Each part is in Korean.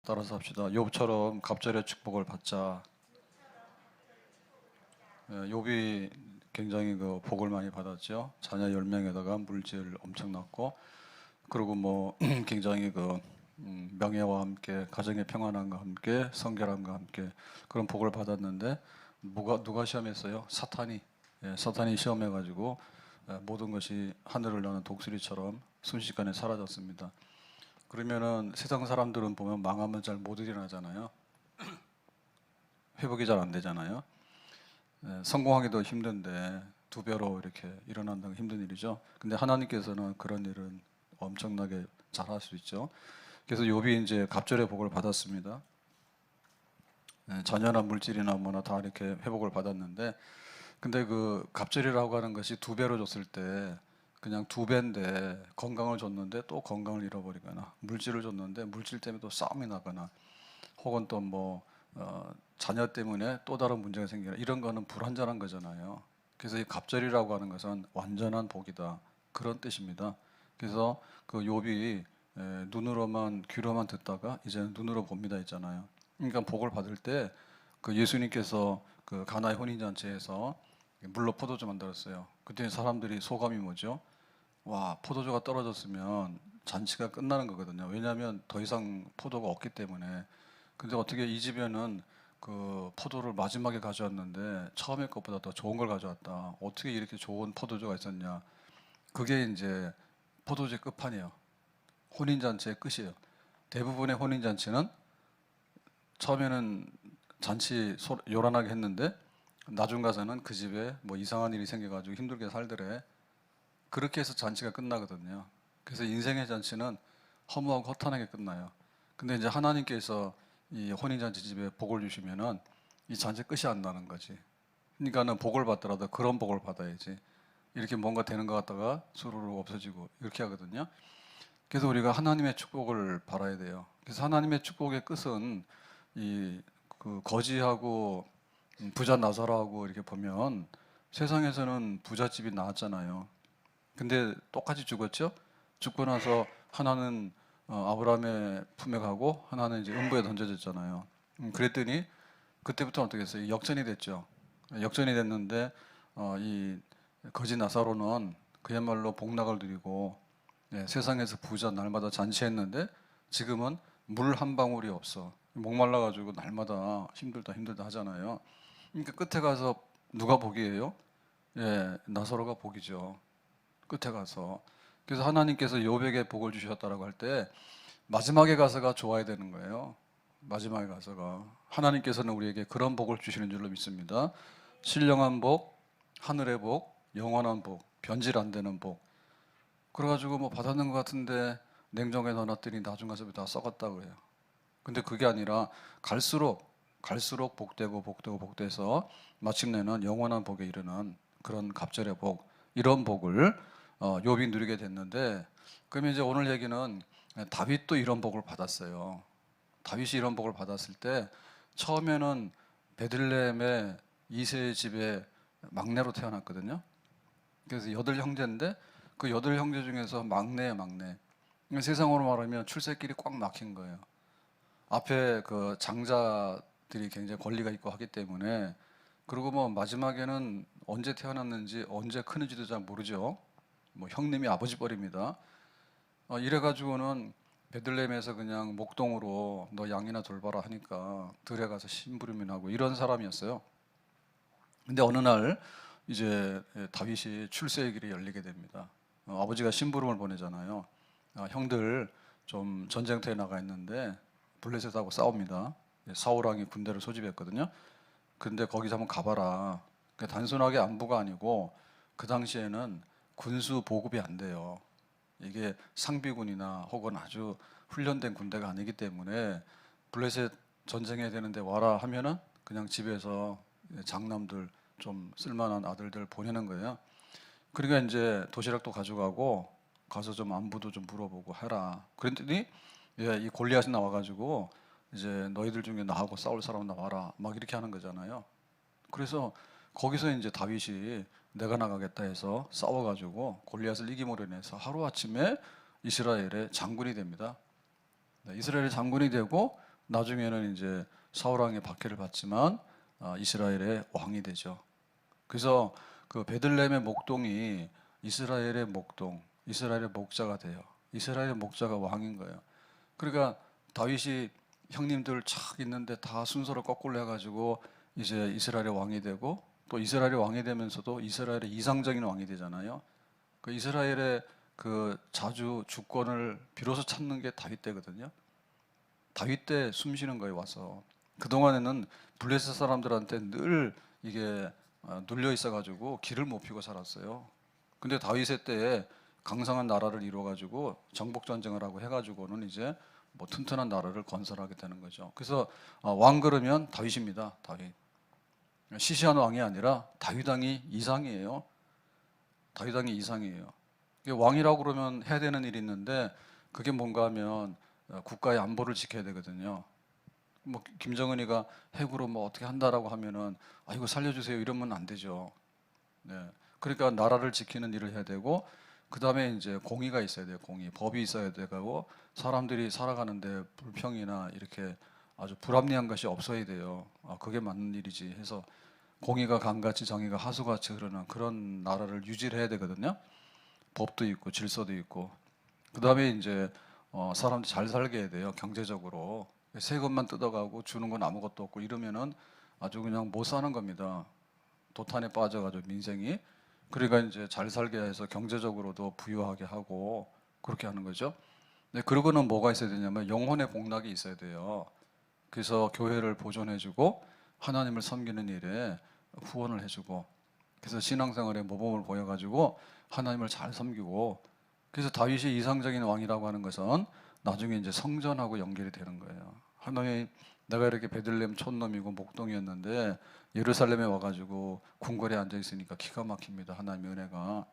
따라서 합시다. 욥처럼 갑절의 축복을 받자. 욥이 굉장히 그 복을 많이 받았죠. 자녀 10명에다가 물질 엄청 낳고, 그리고 뭐 굉장히 그 명예와 함께 가정의 평안함과 함께 성결함과 함께 그런 복을 받았는데 누가 시험했어요? 사탄이. 사탄이 시험해가지고 모든 것이 하늘을 나는 독수리처럼 순식간에 사라졌습니다. 그러면은 세상 사람들은 보면 망하면 잘 못 일어나잖아요. 회복이 잘 안 되잖아요. 성공하기도 힘든데 두 배로 이렇게 일어난다는 건 힘든 일이죠. 근데 하나님께서는 그런 일은 엄청나게 잘할 수 있죠. 그래서 욥이 이제 갑절의 복을 받았습니다. 자녀나 물질이나 뭐나 다 이렇게 회복을 받았는데, 근데 그 갑절이라고 하는 것이 두 배로 줬을 때 그냥 두 배인데 건강을 줬는데 또 건강을 잃어버리거나, 물질을 줬는데 물질 때문에 또 싸움이 나거나, 혹은 또 뭐 자녀 때문에 또 다른 문제가 생기거나, 이런 거는 불완전한 거잖아요. 그래서 이 갑절이라고 하는 것은 완전한 복이다, 그런 뜻입니다. 그래서 그 욥이 눈으로만 귀로만 듣다가 이제는 눈으로 봅니다 있잖아요. 그러니까 복을 받을 때 그 예수님께서 그 가나의 혼인잔치에서 물로 포도주 만들었어요. 그때 사람들이 소감이 뭐죠? 와, 포도주가 떨어졌으면 잔치가 끝나는 거거든요. 왜냐하면 더 이상 포도가 없기 때문에. 근데 어떻게 이 집에는 그 포도를 마지막에 가져왔는데 처음에 것보다 더 좋은 걸 가져왔다. 어떻게 이렇게 좋은 포도주가 있었냐. 그게 이제 포도주의 끝판이에요. 혼인잔치의 끝이에요. 대부분의 혼인잔치는 처음에는 잔치 요란하게 했는데 나중 가서는 그 집에 뭐 이상한 일이 생겨가지고 힘들게 살더래. 그렇게 해서 잔치가 끝나거든요. 그래서 인생의 잔치는 허무하고 허탄하게 끝나요. 근데 이제 하나님께서 이 혼인잔치 집에 복을 주시면은 이 잔치 끝이 안 나는 거지. 그러니까는 복을 받더라도 그런 복을 받아야지. 이렇게 뭔가 되는 것 같다가 수로로 없어지고 이렇게 하거든요. 그래서 우리가 하나님의 축복을 바라야 돼요. 그래서 하나님의 축복의 끝은 이 그 거지하고 부자 나사로하고 이렇게 보면 세상에서는 부잣집이 나왔잖아요. 근데 똑같이 죽었죠? 죽고 나서 하나는 아브라함의 품에 가고 하나는 이제 음부에 던져졌잖아요. 그랬더니 그때부터 어떻게 했어요? 역전이 됐죠. 역전이 됐는데 이 거지 나사로는 그야말로 복락을 누리고 세상에서 부자 날마다 잔치했는데 지금은 물 한 방울이 없어. 목말라가지고 날마다 힘들다 힘들다 하잖아요. 그러니까 끝에 가서 누가 복이에요? 나사로가 복이죠. 끝에 가서. 그래서 하나님께서 욥에게 복을 주셨다라고 할 때 마지막에 가서가 좋아야 되는 거예요. 마지막에 가서가. 하나님께서는 우리에게 그런 복을 주시는 줄로 믿습니다. 신령한 복, 하늘의 복, 영원한 복, 변질 안 되는 복. 그래가지고 뭐 받았는 것 같은데 냉장고에 넣어놨더니 나중 가서 다 썩었다고 해요. 근데 그게 아니라 갈수록 복되고 복되고 복돼서 마침내는 영원한 복에 이르는 그런 갑절의 복, 이런 복을 욥이 누리게 됐는데, 그러면 이제 오늘 얘기는 다윗도 이런 복을 받았어요. 다윗이 이런 복을 받았을 때 처음에는 베들레헴의 이세의 집에 막내로 태어났거든요. 그래서 8형제인데 그 8형제 중에서 막내예요, 막내. 세상으로 말하면 출세길이 꽉 막힌 거예요. 앞에 그 장자들이 굉장히 권리가 있고 하기 때문에. 그리고 뭐 마지막에는 언제 태어났는지 언제 크는지도 잘 모르죠. 뭐 형님이 아버지 뻘입니다. 이래가지고는 베들레헴에서 그냥 목동으로 너 양이나 돌봐라 하니까 들에 가서 심부름이나 하고 이런 사람이었어요. 근데 어느 날 이제 다윗이 출세의 길이 열리게 됩니다. 아버지가 심부름을 보내잖아요. 형들 좀 전쟁터에 나가 있는데 블레셋하고 싸웁니다. 사울 왕이 군대를 소집했거든요. 근데 거기서 한번 가봐라. 그러니까 단순하게 안부가 아니고 그 당시에는 군수 보급이 안 돼요. 이게 상비군이나 혹은 아주 훈련된 군대가 아니기 때문에 블레셋 전쟁해야 되는데 와라 하면은 그냥 집에서 장남들 좀 쓸만한 아들들 보내는 거예요. 그러니까 이제 도시락도 가져가고 가서 좀 안부도 좀 물어보고 해라. 그랬더니 이 골리앗이 나와가지고 이제 너희들 중에 나하고 싸울 사람 나와라 막 이렇게 하는 거잖아요. 그래서 거기서 이제 다윗이 내가 나가겠다 해서 싸워가지고 골리앗을 이김으로 인해서 하루아침에 이스라엘의 장군이 됩니다. 이스라엘의 장군이 되고 나중에는 이제 사울 왕의 박해를 받지만 이스라엘의 왕이 되죠. 그래서 그 베들레헴의 목동이 이스라엘의 목동, 이스라엘의 목자가 돼요. 이스라엘의 목자가 왕인 거예요. 그러니까 다윗이 형님들 착 있는데 다 순서를 거꾸로 해가지고 이제 이스라엘의 왕이 되고, 또 이스라엘의 왕이 되면서도 이스라엘의 이상적인 왕이 되잖아요. 그 이스라엘의 그 자주 주권을 비로소 찾는 게 다윗 때거든요. 다윗 때 숨쉬는 거예요, 와서. 그동안에는 블레셋 사람들한테 늘 이게 눌려 있어가지고 길을 못 피고 살았어요. 근데 다윗의 때에 강성한 나라를 이루어가지고 정복 전쟁을 하고 해가지고는 이제 뭐 튼튼한 나라를 건설하게 되는 거죠. 그래서 왕 그러면 다윗입니다. 다윗. 시시한 왕이 아니라 다윗 왕이 이상이에요. 다윗 왕이 이상이에요. 왕이라고 그러면 해야 되는 일이 있는데 그게 뭔가 하면 국가의 안보를 지켜야 되거든요. 뭐 김정은이가 핵으로 뭐 어떻게 한다라고 하면은 이거 살려주세요 이러면 안 되죠. 네. 그러니까 나라를 지키는 일을 해야 되고, 그 다음에 이제 공의가 있어야 돼요. 공의, 법이 있어야 되고, 사람들이 살아가는데 불평이나 이렇게 아주 불합리한 것이 없어야 돼요. 그게 맞는 일이지 해서 공의가 강같이 정의가 하수같이 흐르는 그런 나라를 유지를 해야 되거든요. 법도 있고 질서도 있고. 그 다음에 이제 사람들이 잘 살게 해야 돼요. 경제적으로. 세금만 뜯어가고 주는 건 아무것도 없고 이러면은 아주 그냥 못 사는 겁니다. 도탄에 빠져가지고 민생이. 그러니까 이제 잘 살게 해서 경제적으로도 부유하게 하고 그렇게 하는 거죠. 네, 그러고는 뭐가 있어야 되냐면 영혼의 복락이 있어야 돼요. 그래서 교회를 보존해주고 하나님을 섬기는 일에 후원을 해주고, 그래서 신앙생활에 모범을 보여가지고 하나님을 잘 섬기고. 그래서 다윗이 이상적인 왕이라고 하는 것은 나중에 이제 성전하고 연결이 되는 거예요. 하나님, 내가 이렇게 베들레헴 촌놈이고 목동이었는데 예루살렘에 와가지고 궁궐에 앉아 있으니까 기가 막힙니다. 하나님의 은혜가.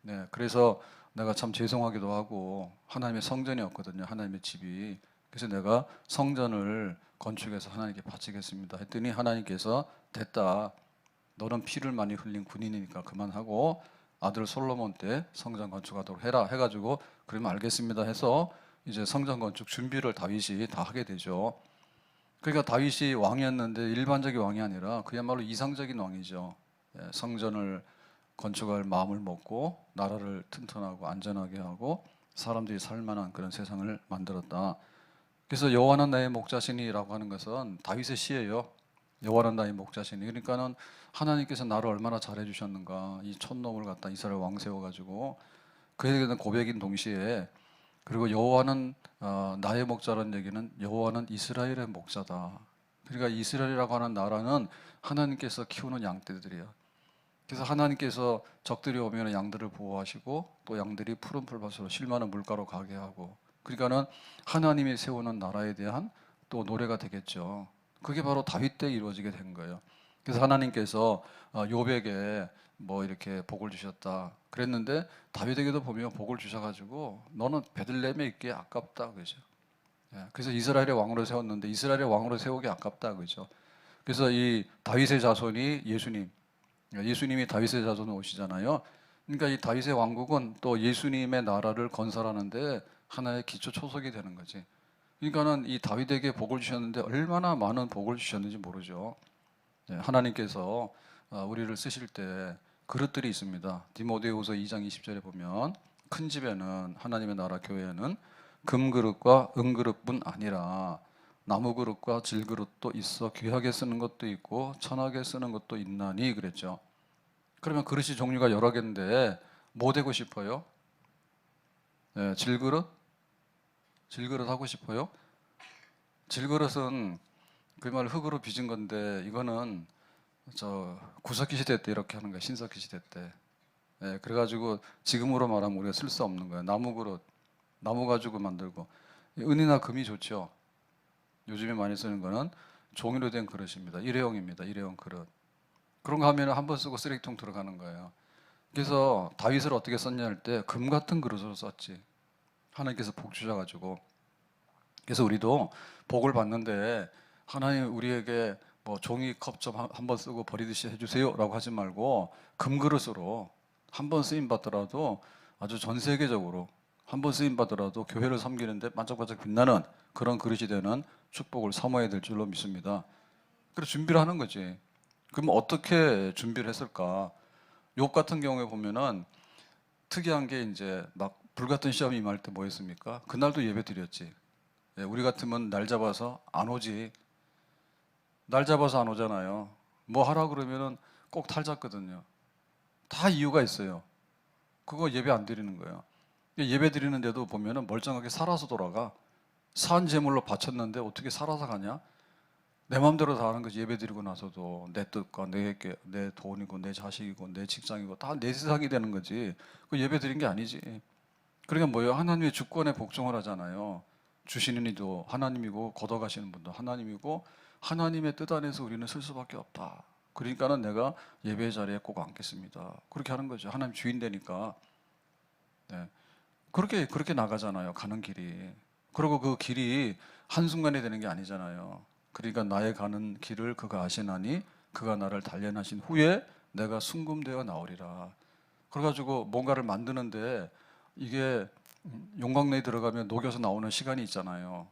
네, 그래서 내가 참 죄송하기도 하고 하나님의 성전이 없거든요. 하나님의 집이. 그래서 내가 성전을 건축해서 하나님께 바치겠습니다. 했더니 하나님께서 됐다. 너는 피를 많이 흘린 군인이니까 그만하고 아들 솔로몬 때 성전 건축하도록 해라 해가지고 그러면 알겠습니다 해서 이제 성전 건축 준비를 다윗이 다 하게 되죠. 그러니까 다윗이 왕이었는데 일반적인 왕이 아니라 그야말로 이상적인 왕이죠. 성전을 건축할 마음을 먹고 나라를 튼튼하고 안전하게 하고 사람들이 살만한 그런 세상을 만들었다. 그래서 여호와는 나의 목자시니라고 하는 것은 다윗의 시예요. 여호와는 나의 목자시니. 그러니까는 하나님께서 나를 얼마나 잘해 주셨는가. 이 촌놈을 갖다 이스라엘 왕 세워가지고 그에 대한 고백인 동시에, 그리고 여호와는 나의 목자라는 얘기는 여호와는 이스라엘의 목자다. 그러니까 이스라엘이라고 하는 나라는 하나님께서 키우는 양떼들이에요. 그래서 하나님께서 적들이 오면 양들을 보호하시고 또 양들이 푸른 풀밭으로 쉴만한 물가로 가게 하고, 그러니까는 하나님이 세우는 나라에 대한 또 노래가 되겠죠. 그게 바로 다윗 때 이루어지게 된 거예요. 그래서 하나님께서 요백에 뭐 이렇게 복을 주셨다 그랬는데 다윗에게도 보면 복을 주셔가지고 너는 베들레헴에 있기에 아깝다 그죠. 그래서 이스라엘의 왕으로 세웠는데 이스라엘의 왕으로 세우기 아깝다 그죠. 그래서 이 다윗의 자손이 예수님, 예수님이 다윗의 자손으로 오시잖아요. 그러니까 이 다윗의 왕국은 또 예수님의 나라를 건설하는데 하나의 기초 초석이 되는 거지. 그러니까는 이 다윗에게 복을 주셨는데 얼마나 많은 복을 주셨는지 모르죠. 하나님께서 우리를 쓰실 때 그릇들이 있습니다. 디모데후서 2장 20절에 보면 큰 집에는 하나님의 나라 교회에는 금그릇과 은그릇뿐 아니라 나무그릇과 질그릇도 있어 귀하게 쓰는 것도 있고 천하게 쓰는 것도 있나니 그랬죠. 그러면 그릇이 종류가 여러 개인데 뭐 되고 싶어요? 질그릇? 질그릇 하고 싶어요? 질그릇은 그말 흙으로 빚은 건데 이거는 저 구석기 시대 때 이렇게 하는 거야. 신석기 시대 때. 그래가지고 지금으로 말하면 우리가 쓸 수 없는 거야. 나무 그릇, 나무 가지고 만들고. 은이나 금이 좋죠. 요즘에 많이 쓰는 거는 종이로 된 그릇입니다. 일회용입니다. 일회용 그릇. 그런 거 하면 한 번 쓰고 쓰레기통 들어가는 거예요. 그래서 다윗을 어떻게 썼냐 할 때 금 같은 그릇으로 썼지. 하나님께서 복 주셔가지고. 그래서 우리도 복을 받는데 하나님 우리에게 뭐 종이컵 좀 한 번 쓰고 버리듯이 해주세요라고 하지 말고 금그릇으로 한 번 쓰임 받더라도 아주 전 세계적으로 한 번 쓰임 받더라도 교회를 섬기는데 반짝반짝 빛나는 그런 그릇이 되는 축복을 사모해야 될 줄로 믿습니다. 그래서 준비를 하는 거지. 그럼 어떻게 준비를 했을까? 욥 같은 경우에 보면은 특이한 게 이제 막 불같은 시험이 임할 때 뭐 했습니까? 그날도 예배 드렸지. 예, 우리 같으면 날 잡아서 안 오지. 날 잡아서 안 오잖아요. 뭐 하라 그러면은 꼭 탈잡거든요. 다 이유가 있어요. 그거 예배 안 드리는 거예요. 예배 드리는데도 보면은 멀쩡하게 살아서 돌아가. 산 제물로 바쳤는데 어떻게 살아서 가냐? 내 마음대로 다 하는 거지. 예배 드리고 나서도 내 뜻과 내 돈이고 내 자식이고 내 직장이고 다 내 세상이 되는 거지. 그 예배 드린 게 아니지. 그러니까 뭐예요? 하나님의 주권에 복종을 하잖아요. 주시는 이도 하나님이고 걷어가시는 분도 하나님이고 하나님의 뜻 안에서 우리는 쓸 수밖에 없다. 그러니까는 내가 예배 자리에 꼭 앉겠습니다. 그렇게 하는 거죠. 하나님 주인 되니까. 네. 그렇게 나가잖아요. 가는 길이. 그리고 그 길이 한순간에 되는 게 아니잖아요. 그러니까 나의 가는 길을 그가 아시나니 그가 나를 단련하신 후에 내가 순금되어 나오리라. 그래가지고 뭔가를 만드는데 이게 용광로에 들어가면 녹여서 나오는 시간이 있잖아요.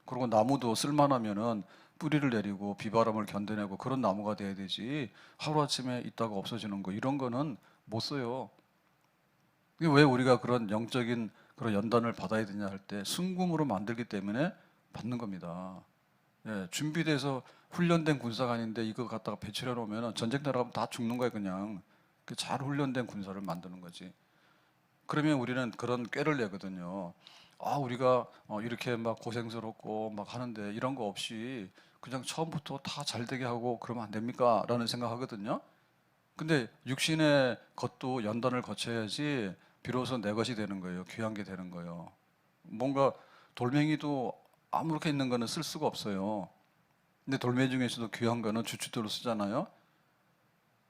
그리고 나무도 쓸만하면은 뿌리를 내리고 비바람을 견뎌내고 그런 나무가 돼야 되지. 하루아침에 있다가 없어지는 거 이런 거는 못 써요. 왜 우리가 그런 영적인 그런 연단을 받아야 되냐 할 때 순금으로 만들기 때문에 받는 겁니다. 예, 준비돼서 훈련된 군사가 아닌데 이거 갖다가 배치해 놓으면 전쟁 나가면 다 죽는 거예요 그냥. 잘 훈련된 군사를 만드는 거지. 그러면 우리는 그런 꾀를 내거든요. 아, 우리가 이렇게 막 고생스럽고 막 하는데 이런 거 없이 그냥 처음부터 다 잘 되게 하고 그러면 안 됩니까? 라는 생각하거든요. 근데 육신의 것도 연단을 거쳐야지 비로소 내 것이 되는 거예요. 귀한 게 되는 거예요. 뭔가 돌멩이도 아무렇게 있는 거는 쓸 수가 없어요. 근데 돌멩이 중에서도 귀한 거는 주춧돌로 쓰잖아요.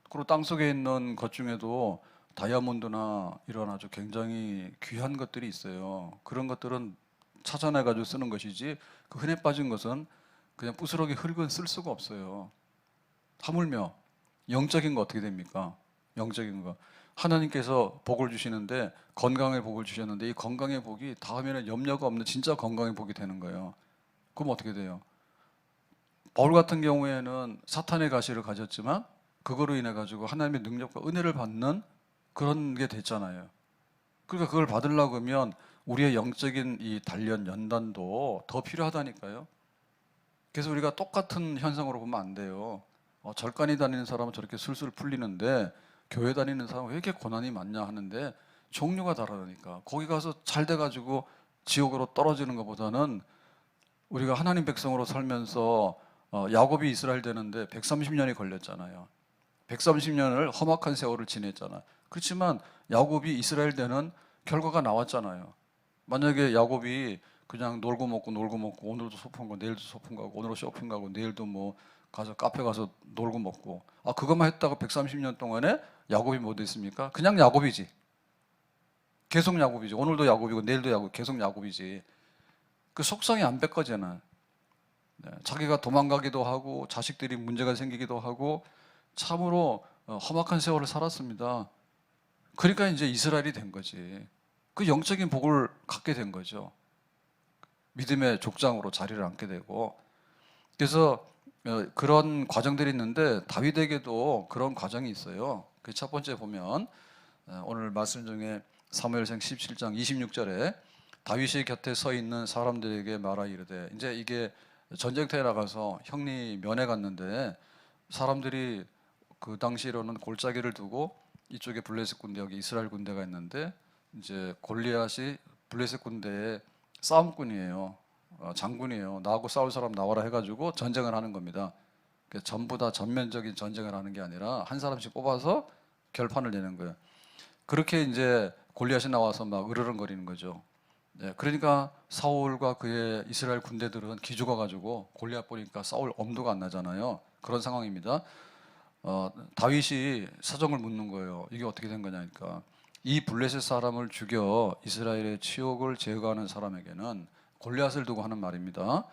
그리고 땅속에 있는 것 중에도 다이아몬드나 이런 아주 굉장히 귀한 것들이 있어요. 그런 것들은 찾아내가지고 쓰는 것이지 그 흔해 빠진 것은 그냥 부스러기 흙은 쓸 수가 없어요. 하물며 영적인 거 어떻게 됩니까? 영적인 거. 하나님께서 복을 주시는데 건강의 복을 주셨는데 이 건강의 복이 다음에는 염려가 없는 진짜 건강의 복이 되는 거예요. 그럼 어떻게 돼요? 바울 같은 경우에는 사탄의 가시를 가졌지만 그거로 인해 가지고 하나님의 능력과 은혜를 받는 그런 게 됐잖아요. 그러니까 그걸 받으려고 하면 우리의 영적인 이 단련 연단도 더 필요하다니까요. 그래서 우리가 똑같은 현상으로 보면 안 돼요. 절간이 다니는 사람은 저렇게 술술 풀리는데 교회 다니는 사람은 왜 이렇게 고난이 많냐 하는데 종류가 다르니까 거기 가서 잘 돼가지고 지옥으로 떨어지는 것보다는 우리가 하나님 백성으로 살면서 야곱이 이스라엘 되는데 130년이 걸렸잖아요. 130년을 험악한 세월을 지냈잖아요. 그렇지만 야곱이 이스라엘 되는 결과가 나왔잖아요. 만약에 야곱이 그냥 놀고 먹고 오늘도 소풍 가고 내일도 소풍 가고 오늘도 쇼핑 가고 내일도 뭐 가서 카페 가서 놀고 먹고 그것만 했다가 130년 동안에 야곱이 뭐 됐습니까? 그냥 야곱이지. 계속 야곱이지. 오늘도 야곱이고 내일도 야곱, 계속 야곱이지. 그 속성이 안 바꿔지잖아. 네, 자기가 도망가기도 하고 자식들이 문제가 생기기도 하고 참으로 험악한 세월을 살았습니다. 그러니까 이제 이스라엘이 된 거지. 그 영적인 복을 갖게 된 거죠. 믿음의 족장으로 자리를 앉게 되고. 그래서 그런 과정들이 있는데 다윗에게도 그런 과정이 있어요. 그 첫 번째 보면 오늘 말씀 중에 사무엘상 17장 26절에 다윗의 곁에 서 있는 사람들에게 말하 이르되 이제 이게 전쟁터에 나가서 형리 면회 갔는데 사람들이 그 당시로는 골짜기를 두고 이쪽에 블레셋 군대 여기 이스라엘 군대가 있는데 이제 골리앗이 블레셋 군대의 싸움꾼이에요. 장군이에요. 나하고 싸울 사람 나와라 해가지고 전쟁을 하는 겁니다. 전부 다 전면적인 전쟁을 하는 게 아니라 한 사람씩 뽑아서 결판을 내는 거예요. 그렇게 이제 골리앗이 나와서 막 으르렁거리는 거죠. 네, 그러니까 사울과 그의 이스라엘 군대들은 기죽어 가지고 골리앗 보니까 싸울 엄두가 안 나잖아요. 그런 상황입니다. 다윗이 사정을 묻는 거예요. 이게 어떻게 된 거냐니까 이 블레셋 사람을 죽여 이스라엘의 치욕을 제거하는 사람에게는 골리앗을 두고 하는 말입니다.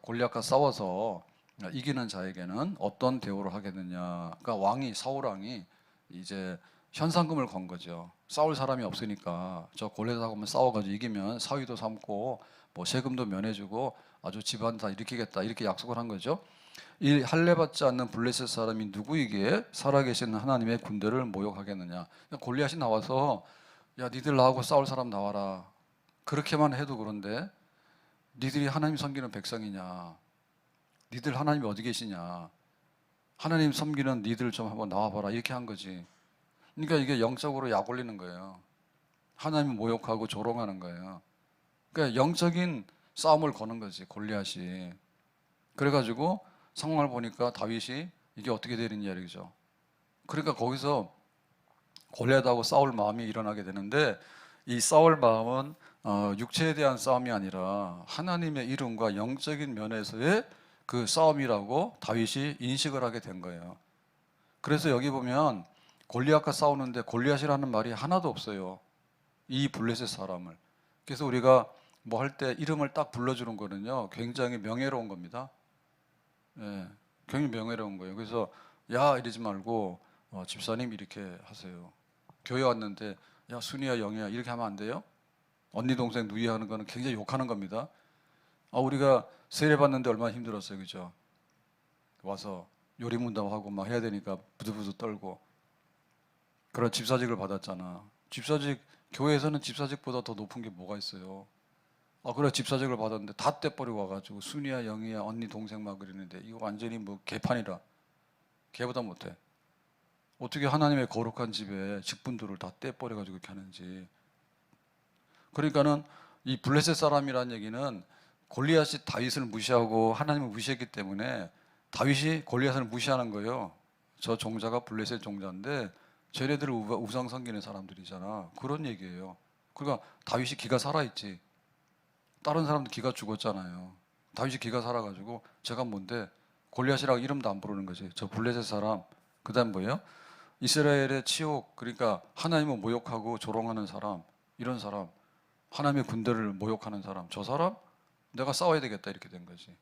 골리앗과 싸워서 이기는 자에게는 어떤 대우를 하겠느냐. 그러니까 왕이 사울 왕이 이제 현상금을 건 거죠. 싸울 사람이 없으니까 저 골리앗하고만 싸워가지고 이기면 사위도 삼고 뭐 세금도 면해주고 아주 집안 다 일으키겠다 이렇게 약속을 한 거죠. 이 할례 받지 않는 블레셋 사람이 누구이기에 살아계신 하나님의 군대를 모욕하겠느냐. 골리앗이 나와서 야 니들 나하고 싸울 사람 나와라. 그렇게만 해도 그런데 니들이 하나님 섬기는 백성이냐, 니들 하나님이 어디 계시냐, 하나님 섬기는 니들 좀 한번 나와봐라 이렇게 한 거지. 그러니까 이게 영적으로 약 올리는 거예요. 하나님을 모욕하고 조롱하는 거예요. 그러니까 영적인 싸움을 거는 거지 골리앗이. 그래가지고 상황을 보니까 다윗이 이게 어떻게 되느냐 이러죠. 그러니까 거기서 골리앗하고 싸울 마음이 일어나게 되는데, 이 싸울 마음은 육체에 대한 싸움이 아니라 하나님의 이름과 영적인 면에서의 그 싸움이라고 다윗이 인식을 하게 된 거예요. 그래서 여기 보면 골리앗과 싸우는데 골리앗이라는 말이 하나도 없어요. 이 블레셋 사람을. 그래서 우리가 뭐 할 때 이름을 딱 불러주는 거는요, 굉장히 명예로운 겁니다. 예, 굉장히 명예로운 거예요. 그래서 야 이러지 말고 집사님 이렇게 하세요. 교회 왔는데 야 순이야 영이야 이렇게 하면 안 돼요. 언니 동생 누이 하는 거는 굉장히 욕하는 겁니다. 우리가 세례 받는데 얼마나 힘들었어요, 그죠? 와서 요리 문담하고 막 해야 되니까 부들부들 떨고. 그런 집사직을 받았잖아. 집사직, 교회에서는 집사직보다 더 높은 게 뭐가 있어요? 그래 집사직을 받았는데 다 떼버리고 와가지고 순이야 영이야 언니 동생 막 그러는데 이거 완전히 뭐 개판이라. 개보다 못해. 어떻게 하나님의 거룩한 집에 직분들을 다 떼버려가지고 이렇게 하는지. 그러니까는 이 블레셋 사람이라는 얘기는 골리앗이 다윗을 무시하고 하나님을 무시했기 때문에 다윗이 골리앗을 무시하는 거예요. 저 종자가 블레셋 종자인데 쟤네들을 우상 섬기는 사람들이잖아. 그런 얘기예요. 그러니까 다윗이 기가 살아있지. 다른 사람도 기가 죽었잖아요. 다윗이 기가 살아가지고 제가 뭔데 골리앗이라고 이름도 안 부르는 거지. 저 블레셋 사람. 그 다음 뭐예요? 이스라엘의 치욕, 그러니까 하나님을 모욕하고 조롱하는 사람, 이런 사람, 하나님의 군대를 모욕하는 사람, 저 사람 내가 싸워야 되겠다 이렇게 된 거지.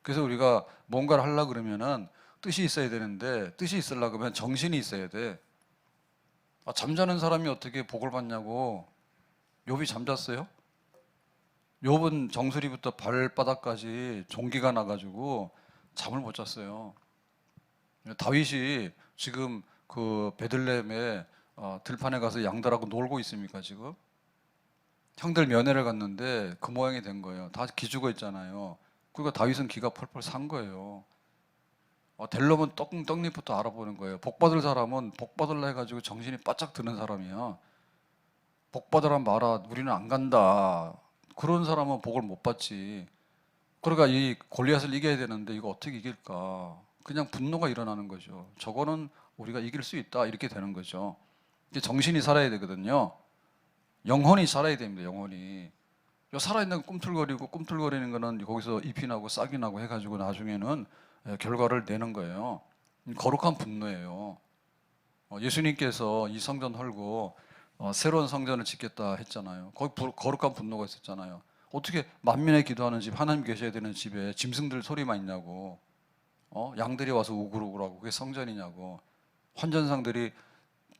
그래서 우리가 뭔가를 하려고 그러면은 뜻이 있어야 되는데, 뜻이 있으려고 하면 정신이 있어야 돼. 잠자는 사람이 어떻게 복을 받냐고. 욥이 잠잤어요? 욥은 정수리부터 발바닥까지 종기가 나가지고 잠을 못 잤어요. 다윗이 지금 그 베들레헴에 들판에 가서 양들하고 놀고 있습니까 지금? 형들 면회를 갔는데 그 모양이 된 거예요. 다 기죽어 있잖아요. 그러니까 다윗은 기가 펄펄 산 거예요. 될 놈은 떡잎부터 알아보는 거예요. 복 받을 사람은 복 받을라 해가지고 정신이 바짝 드는 사람이야. 복 받으라 마라 우리는 안 간다. 그런 사람은 복을 못 받지. 그러니까 이 골리앗을 이겨야 되는데 이거 어떻게 이길까? 그냥 분노가 일어나는 거죠. 저거는 우리가 이길 수 있다 이렇게 되는 거죠. 이게 정신이 살아야 되거든요. 영혼이 살아야 됩니다. 영혼이. 살아있는 거 꿈틀거리는 거는 거기서 잎이 나고 싹이 나고 해가지고 나중에는 결과를 내는 거예요. 거룩한 분노예요. 예수님께서 이 성전 헐고 새로운 성전을 짓겠다 했잖아요. 거기 거룩한 분노가 있었잖아요. 어떻게 만민의 기도하는 집, 하나님 계셔야 되는 집에 짐승들 소리만 있냐고. 양들이 와서 우글우글하고 그게 성전이냐고. 환전상들이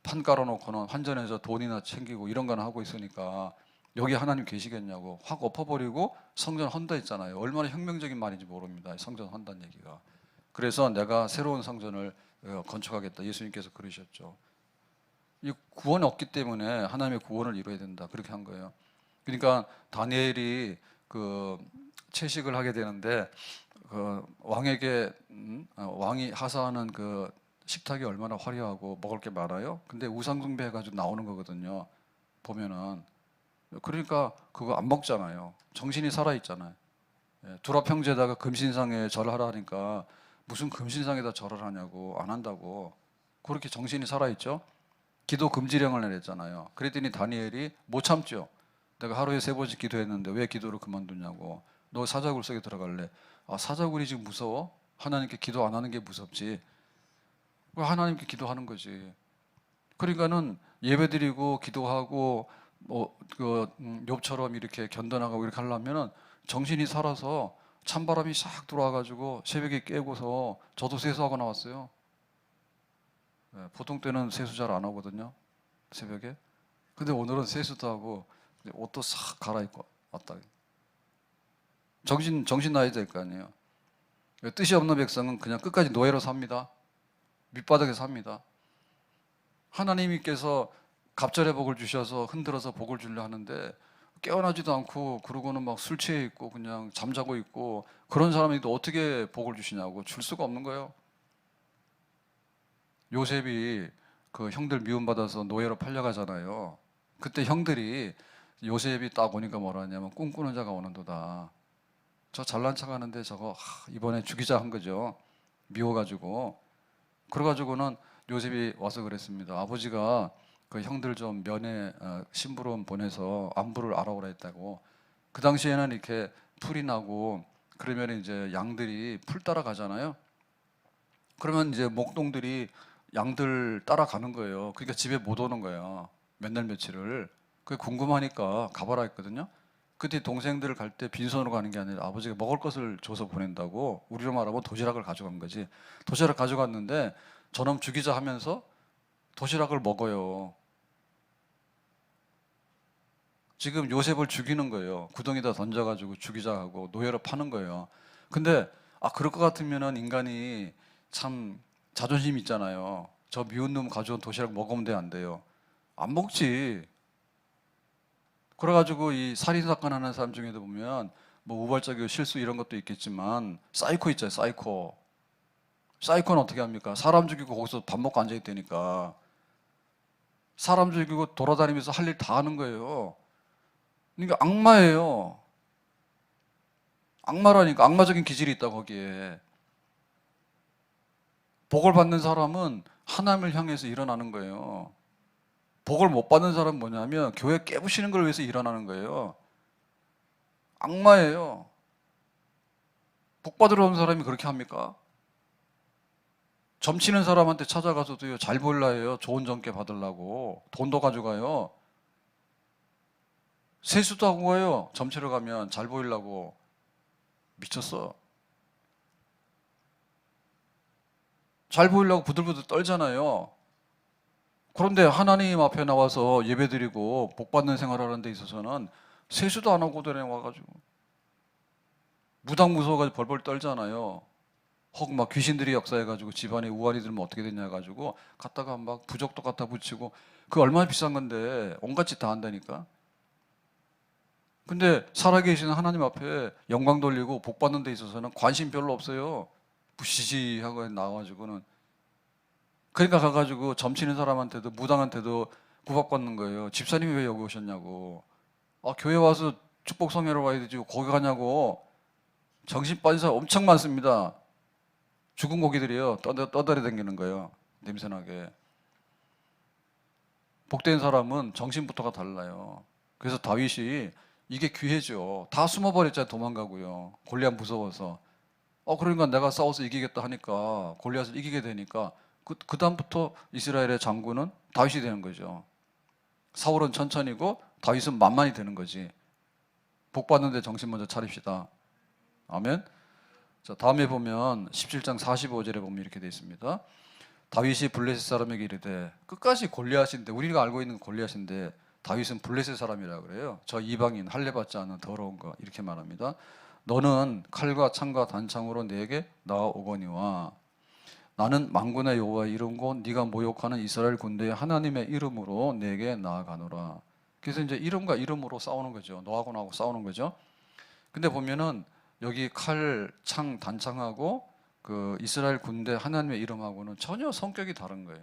판 깔아놓고는 환전해서 돈이나 챙기고 이런 거나 하고 있으니까 여기 하나님 계시겠냐고 확 엎어버리고 성전 헌다 했잖아요. 얼마나 혁명적인 말인지 모릅니다. 성전 헌다는 얘기가. 그래서 내가 새로운 성전을 건축하겠다. 예수님께서 그러셨죠. 이 구원이 없기 때문에 하나님의 구원을 이루어야 된다. 그렇게 한 거예요. 그러니까 다니엘이 그 채식을 하게 되는데 그 왕에게 왕이 하사하는 그 식탁이 얼마나 화려하고 먹을 게 많아요. 근데 우상 숭배해가지고 나오는 거거든요. 보면은 그러니까 그거 안 먹잖아요. 정신이 살아 있잖아요. 두랍 형제다가 금신상에 절하라 하니까 무슨 금신상에다 절을 하냐고 안 한다고. 그렇게 정신이 살아 있죠. 기도 금지령을 내렸잖아요. 그랬더니 다니엘이 못 참죠. 내가 하루에 3번씩 기도했는데 왜 기도를 그만두냐고. 너 사자굴 속에 들어갈래? 사자굴이 지금 무서워? 하나님께 기도 안 하는 게 무섭지. 하나님께 기도하는 거지. 그러니까는 예배드리고 기도하고 욥처럼 이렇게 견뎌나가고 이렇게 하려면은 정신이 살아서 찬바람이 싹 들어와가지고 새벽에 깨고서 저도 세수하고 나왔어요. 보통 때는 세수 잘 안 하거든요. 새벽에. 근데 오늘은 세수도 하고 옷도 싹 갈아입고 왔다. 정신 나야 될 거 아니에요. 뜻이 없는 백성은 그냥 끝까지 노예로 삽니다. 밑바닥에 삽니다. 하나님께서 갑절의 복을 주셔서 흔들어서 복을 주려 하는데 깨어나지도 않고 그러고는 막 술 취해 있고 그냥 잠자고 있고 그런 사람이 또 어떻게 복을 주시냐고. 줄 수가 없는 거예요. 요셉이 그 형들 미움받아서 노예로 팔려가잖아요. 그때 형들이 요셉이 딱 오니까 뭐라 하냐면 꿈꾸는 자가 오는도다. 저 잘난 척하는데 저거 이번에 죽이자 한 거죠. 미워가지고. 그래가지고는 요셉이 와서 그랬습니다. 아버지가 그 형들 좀 면회 심부름 보내서 안부를 알아오라 했다고. 그 당시에는 이렇게 풀이 나고 그러면 이제 양들이 풀 따라가잖아요. 그러면 이제 목동들이 양들 따라가는 거예요. 그러니까 집에 못 오는 거예요. 몇 날 며칠을. 그게 궁금하니까 가봐라 했거든요. 그때 동생들 갈 때 빈손으로 가는 게 아니라 아버지가 먹을 것을 줘서 보낸다고. 우리로 말하면 도시락을 가져간 거지. 도시락 가져갔는데 저놈 죽이자 하면서 도시락을 먹어요. 지금 요셉을 죽이는 거예요. 구덩이다 던져가지고 죽이자 하고 노예로 파는 거예요. 근데 그럴 것 같으면은 인간이 참 자존심 있잖아요. 저 미운 놈 가져온 도시락 먹으면 돼, 안 돼요? 안 먹지. 그래가지고 이 살인사건 하는 사람 중에도 보면 뭐 우발적이고 실수 이런 것도 있겠지만 사이코 있잖아요. 사이코. 사이코는 어떻게 합니까? 사람 죽이고 거기서 밥 먹고 앉아있다니까. 사람 죽이고 돌아다니면서 할 일 다 하는 거예요. 그러니까 악마예요. 악마라니까. 악마적인 기질이 있다 거기에. 복을 받는 사람은 하나님을 향해서 일어나는 거예요. 복을 못 받는 사람은 뭐냐면 교회 깨부시는 걸 위해서 일어나는 거예요. 악마예요. 복 받으러 온 사람이 그렇게 합니까? 점치는 사람한테 찾아가서도요, 잘 보일라 해요. 좋은 점괘 받으려고. 돈도 가져가요. 세수도 하고 가요. 점치러 가면 잘 보이려고. 미쳤어. 잘 보이려고 부들부들 떨잖아요. 그런데 하나님 앞에 나와서 예배드리고 복받는 생활하는 데 있어서는 세수도 안 하고 와가지고 무당무서워가지고 벌벌 떨잖아요. 혹 막 귀신들이 역사해가지고 집안에 우환이 들면 어떻게 되냐 해가지고 갖다가 막 부적도 갖다 붙이고 그 얼마나 비싼 건데 온갖 짓 다 한다니까. 근데 살아계시는 하나님 앞에 영광 돌리고 복 받는 데 있어서는 관심 별로 없어요. 부시시하고 나와가지고는. 그러니까 가가지고 점치는 사람한테도 무당한테도 구박받는 거예요. 집사님이 왜 여기 오셨냐고. 교회 와서 축복 성회로 와야 되지 거기 가냐고. 정신 빠진 사람 엄청 많습니다. 죽은 고기들이요. 떠다리 다니는 거예요. 냄새나게. 복된 사람은 정신부터가 달라요. 그래서 다윗이 이게 기회죠. 다 숨어버렸잖아요. 도망가고요. 골리앗 무서워서. 그러니까 내가 싸워서 이기겠다 하니까 골리앗을 이기게 되니까 그 다음부터 이스라엘의 장군은 다윗이 되는 거죠. 사울은 천천히고 다윗은 만만히 되는 거지. 복 받는데 정신 먼저 차립시다. 아멘. 자, 다음에 보면 17장 45절에 보면 이렇게 되어 있습니다. 다윗이 블레셋 사람에게 이르되, 끝까지 골리앗인데, 우리가 알고 있는 골리앗인데 다윗은 블레셋 사람이라 그래요. 저 이방인 할례 받지 않은 더러운 거, 이렇게 말합니다. 너는 칼과 창과 단창으로 내게 나아오거니와 나는 만군의 여호와의 이름 곧 네가 모욕하는 이스라엘 군대의 하나님의 이름으로 내게 나아가노라. 그래서 이제 이름과 이름으로 싸우는 거죠. 너하고 나하고 싸우는 거죠. 근데 보면은 여기 칼, 창, 단창하고 그 이스라엘 군대 하나님의 이름하고는 전혀 성격이 다른 거예요.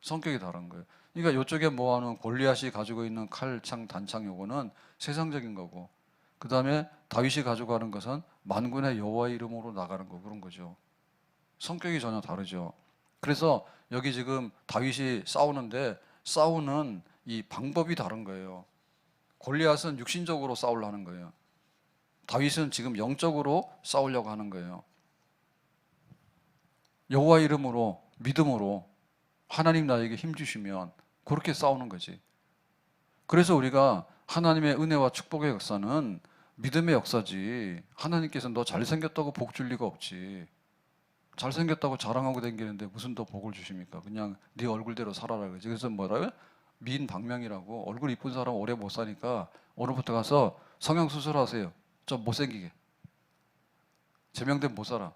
성격이 다른 거예요. 그러니까 이쪽에 모아놓은 골리앗이 가지고 있는 칼, 창, 단창 요거는 세상적인 거고, 그 다음에 다윗이 가지고 가는 것은 만군의 여호와의 이름으로 나가는 거, 그런 거죠. 성격이 전혀 다르죠. 그래서 여기 지금 다윗이 싸우는데 싸우는 이 방법이 다른 거예요. 골리앗은 육신적으로 싸우려는 거예요. 다윗은 지금 영적으로 싸우려고 하는 거예요. 여호와 이름으로, 믿음으로 하나님 나에게 힘 주시면 그렇게 싸우는 거지. 그래서 우리가 하나님의 은혜와 축복의 역사는 믿음의 역사지. 하나님께서 너 잘생겼다고 복 줄 리가 없지. 잘생겼다고 자랑하고 다니는데 무슨 더 복을 주십니까? 그냥 네 얼굴대로 살아라 그러지. 그래서 뭐라고요? 미인 방명이라고. 얼굴 이쁜 사람 오래 못 사니까 오늘부터 가서 성형수술 하세요. 좀 못생기게. 제명되면 못 살아.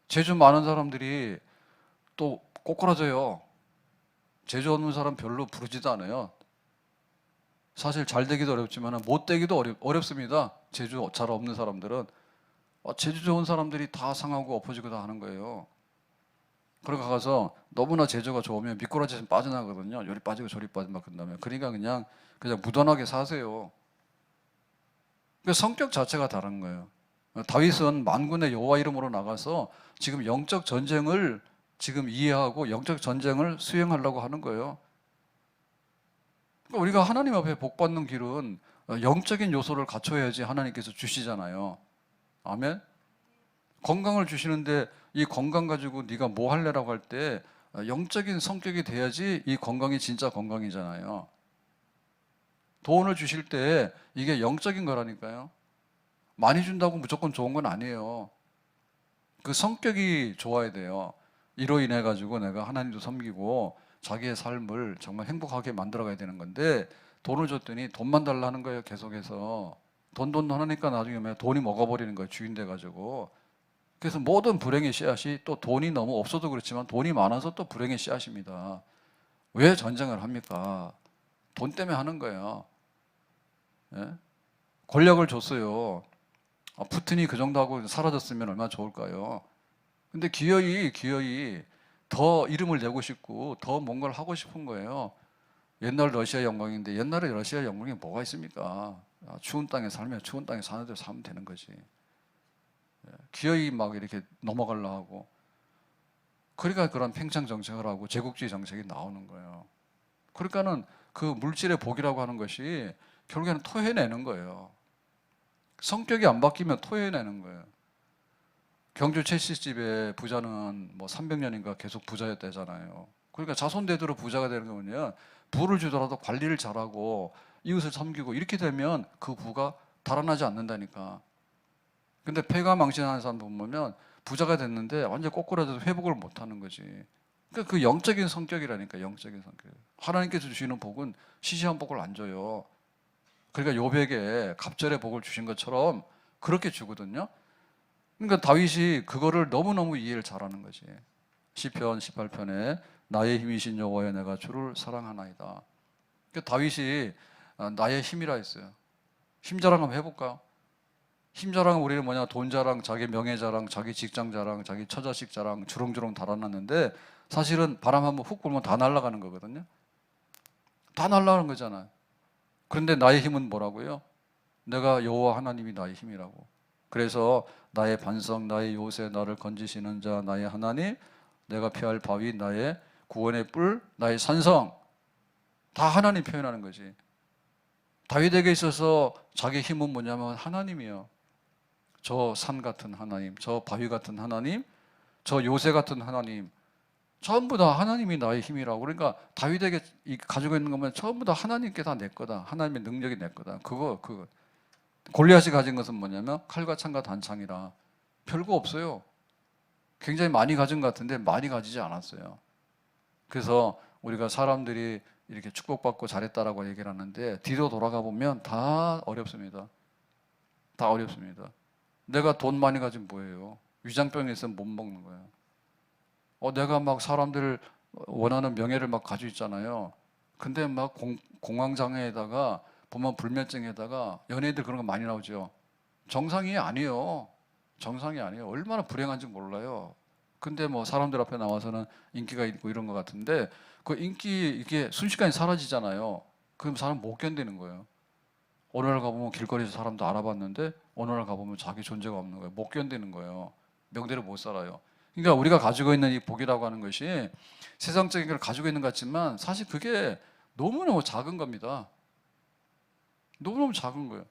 재주 많은 사람들이 또 꼬꾸라져요. 재주 없는 사람 별로 부르지도 않아요. 사실 잘 되기도 어렵지만 못 되기도 어렵습니다. 재주 잘 없는 사람들은. 재주 좋은 사람들이 다 상하고 엎어지고 다 하는 거예요. 그러고 가서 너무나 재주가 좋으면 미꾸라지에서 빠져나가거든요. 요리 빠지고 저리 빠지고 막 그런다면. 그러니까 그냥 무던하게 사세요. 그 성격 자체가 다른 거예요. 다윗은 만군의 여호와 이름으로 나가서 지금 영적 전쟁을 지금 이해하고 영적 전쟁을 수행하려고 하는 거예요. 그러니까 우리가 하나님 앞에 복 받는 길은 영적인 요소를 갖춰야지 하나님께서 주시잖아요. 아멘. 건강을 주시는데 이 건강 가지고 네가 뭐 할래라고 할 때 영적인 성격이 돼야지 이 건강이 진짜 건강이잖아요. 돈을 주실 때 이게 영적인 거라니까요. 많이 준다고 무조건 좋은 건 아니에요. 그 성격이 좋아야 돼요. 이로 인해 가지고 내가 하나님도 섬기고 자기의 삶을 정말 행복하게 만들어 가야 되는 건데 돈을 줬더니 돈만 달라는 거예요. 계속해서 돈 하니까 나중에 돈이 먹어버리는 거예요. 주인 돼 가지고. 그래서 모든 불행의 씨앗이 또 돈이 너무 없어도 그렇지만 돈이 많아서 또 불행의 씨앗입니다. 왜 전쟁을 합니까? 돈 때문에 하는 거예요. 예? 권력을 줬어요. 푸틴이 그 정도 하고 사라졌으면 얼마나 좋을까요? 근데 기어이 더 이름을 내고 싶고 더 뭔가를 하고 싶은 거예요. 옛날 러시아 영광인데 옛날에 러시아 영광이 뭐가 있습니까? 추운 땅에 살면 추운 땅에 사는 대로 살면 되는 거지. 기어이 막 이렇게 넘어가려 하고 그러니까 그런 팽창 정책을 하고 제국주의 정책이 나오는 거예요. 그러니까는 그 물질의 복이라고 하는 것이 결국에는 토해내는 거예요. 성격이 안 바뀌면 토해내는 거예요. 경주 채식집의 부자는 뭐 300년인가 계속 부자였대잖아요. 그러니까 자손 대대로 부자가 되는 거는요. 부를 주더라도 관리를 잘하고 이웃을 섬기고 이렇게 되면 그 부가 달아나지 않는다니까. 근데 폐가 망신하는 사람 보면 부자가 됐는데 완전 꼬꾸라져서 회복을 못 하는 거지. 그러니까 그 영적인 성격이라니까, 영적인 성격. 하나님께서 주시는 복은 시시한 복을 안 줘요. 그러니까 요백에 갑절의 복을 주신 것처럼 그렇게 주거든요. 그러니까 다윗이 그거를 너무너무 이해를 잘하는 거지. 시편 18편에 나의 힘이신 여호와여 내가 주를 사랑하나이다. 그러니까 다윗이 나의 힘이라 했어요. 힘 자랑 한번 해볼까요? 힘 자랑은 우리는 뭐냐? 돈 자랑, 자기 명예 자랑, 자기 직장 자랑, 자기 처자식 자랑 주렁주렁 달아놨는데 사실은 바람 한번 훅 불면 다 날아가는 거거든요. 다 날아가는 거잖아요. 그런데 나의 힘은 뭐라고요? 내가 여호와 하나님이 나의 힘이라고. 그래서 나의 반석, 나의 요새, 나를 건지시는 자, 나의 하나님, 내가 피할 바위, 나의 구원의 뿔, 나의 산성. 다 하나님 표현하는 거지. 다윗에게 있어서 자기 힘은 뭐냐면 하나님이요. 저 산 같은 하나님, 저 바위 같은 하나님, 저 요새 같은 하나님, 전부 다 하나님이 나의 힘이라고. 그러니까 다윗에게 가지고 있는 것만 전부 다 하나님께 다 내 거다. 하나님의 능력이 내 거다. 그거. 골리앗이 가진 것은 뭐냐면 칼과 창과 단창이라 별거 없어요. 굉장히 많이 가진 것 같은데 많이 가지지 않았어요. 그래서 우리가 사람들이 이렇게 축복받고 잘했다라고 얘기를 하는데 뒤로 돌아가 보면 다 어렵습니다. 다 어렵습니다. 내가 돈 많이 가지면 뭐예요? 위장병이 있으면 못 먹는 거예요. 내가 막 사람들 원하는 명예를 막 가지고 있잖아요. 근데 막 공황장애에다가 보면 불면증에다가 연예인들 그런 거 많이 나오죠. 정상이 아니에요. 정상이 아니에요. 얼마나 불행한지 몰라요. 근데 뭐 사람들 앞에 나와서는 인기가 있고 이런 것 같은데 그 인기 이게 순식간에 사라지잖아요. 그럼 사람 못 견디는 거예요. 어느 날 가보면 길거리에서 사람도 알아봤는데 어느 날 가보면 자기 존재가 없는 거예요. 못 견디는 거예요. 명대로 못 살아요. 그러니까 우리가 가지고 있는 이 복이라고 하는 것이 세상적인 걸 가지고 있는 것 같지만 사실 그게 너무너무 작은 겁니다. 너무너무 작은 거예요.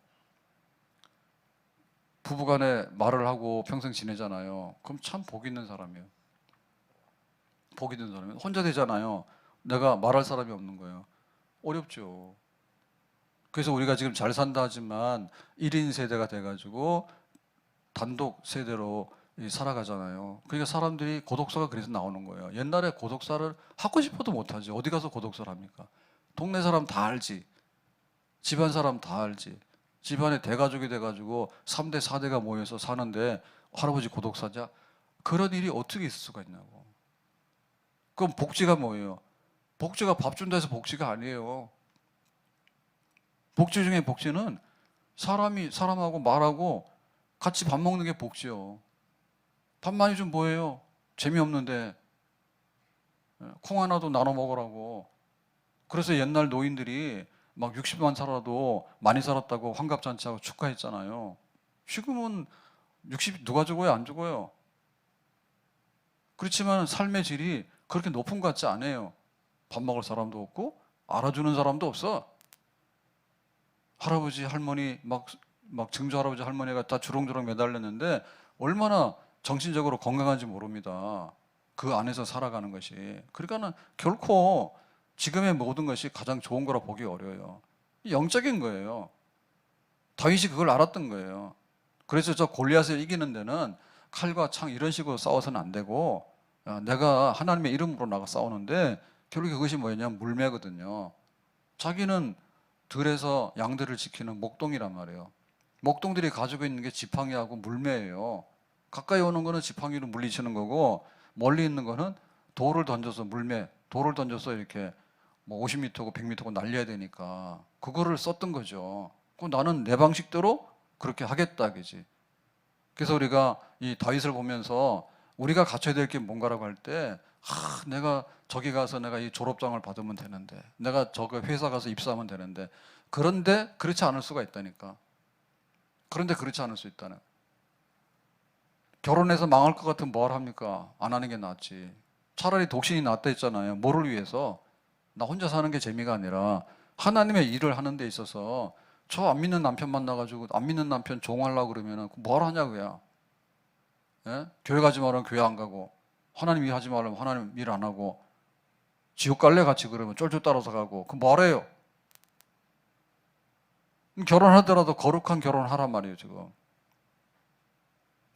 부부간에 말을 하고 평생 지내잖아요. 그럼 참 복 있는 사람이에요. 복 있는 사람이에요. 혼자 되잖아요. 내가 말할 사람이 없는 거예요. 어렵죠. 그래서 우리가 지금 잘 산다 하지만 1인 세대가 돼가지고 단독 세대로 살아가잖아요. 그러니까 사람들이 고독사가 그래서 나오는 거예요. 옛날에 고독사를 하고 싶어도 못하지. 어디 가서 고독사를 합니까? 동네 사람 다 알지. 집안 사람 다 알지. 집안에 대가족이 돼가지고 3대 4대가 모여서 사는데 할아버지 고독사자? 그런 일이 어떻게 있을 수가 있냐고. 그럼 복지가 뭐예요? 복지가 밥 준다 해서 복지가 아니에요. 복지 중에 복지는 사람이 사람하고 말하고 같이 밥 먹는 게 복지요. 밥 많이 좀 뭐예요? 재미없는데 콩 하나도 나눠 먹으라고. 그래서 옛날 노인들이 막 60만 살아도 많이 살았다고 환갑잔치하고 축하했잖아요. 지금은 60 누가 죽어요? 안 죽어요. 그렇지만 삶의 질이 그렇게 높은 것 같지 않아요. 밥 먹을 사람도 없고 알아주는 사람도 없어. 할아버지 할머니 막 증조 할아버지 할머니가 다 주렁주렁 매달렸는데 얼마나 정신적으로 건강한지 모릅니다. 그 안에서 살아가는 것이. 그러니까는 결코 지금의 모든 것이 가장 좋은 거라 보기 어려워요. 영적인 거예요. 다윗이 그걸 알았던 거예요. 그래서 저 골리앗을 이기는 데는 칼과 창 이런 식으로 싸워서는 안 되고, 내가 하나님의 이름으로 나가 싸우는데 결국 그것이 뭐냐면 물매거든요. 자기는 들에서 양들을 지키는 목동이란 말이에요. 목동들이 가지고 있는 게 지팡이하고 물매예요. 가까이 오는 거는 지팡이로 물리치는 거고, 멀리 있는 거는 돌을 던져서 물매, 돌을 던져서 이렇게 뭐 50m고 100m고 날려야 되니까 그거를 썼던 거죠. 그럼 나는 내 방식대로 그렇게 하겠다, 그지? 그래서 우리가 이 다윗을 보면서 우리가 갖춰야 될 게 뭔가라고 할 때, 내가 저기 가서 내가 이 졸업장을 받으면 되는데, 내가 저기 회사 가서 입사하면 되는데, 그런데 그렇지 않을 수가 있다니까. 그런데 그렇지 않을 수 있다는. 결혼해서 망할 것 같으면 뭘 합니까? 안 하는 게 낫지. 차라리 독신이 낫다 했잖아요. 뭐를 위해서? 나 혼자 사는 게 재미가 아니라 하나님의 일을 하는 데 있어서 저 안 믿는 남편 만나가지고 안 믿는 남편 종하려고 그러면은 뭘 하냐고요. 예? 교회 가지 말라면 교회 안 가고, 하나님 일 하지 말라면 하나님 일 안 하고, 지옥 갈래 같이 그러면 쫄쫄 따라서 가고, 그럼 뭐래요? 결혼하더라도 거룩한 결혼하란 말이에요, 지금.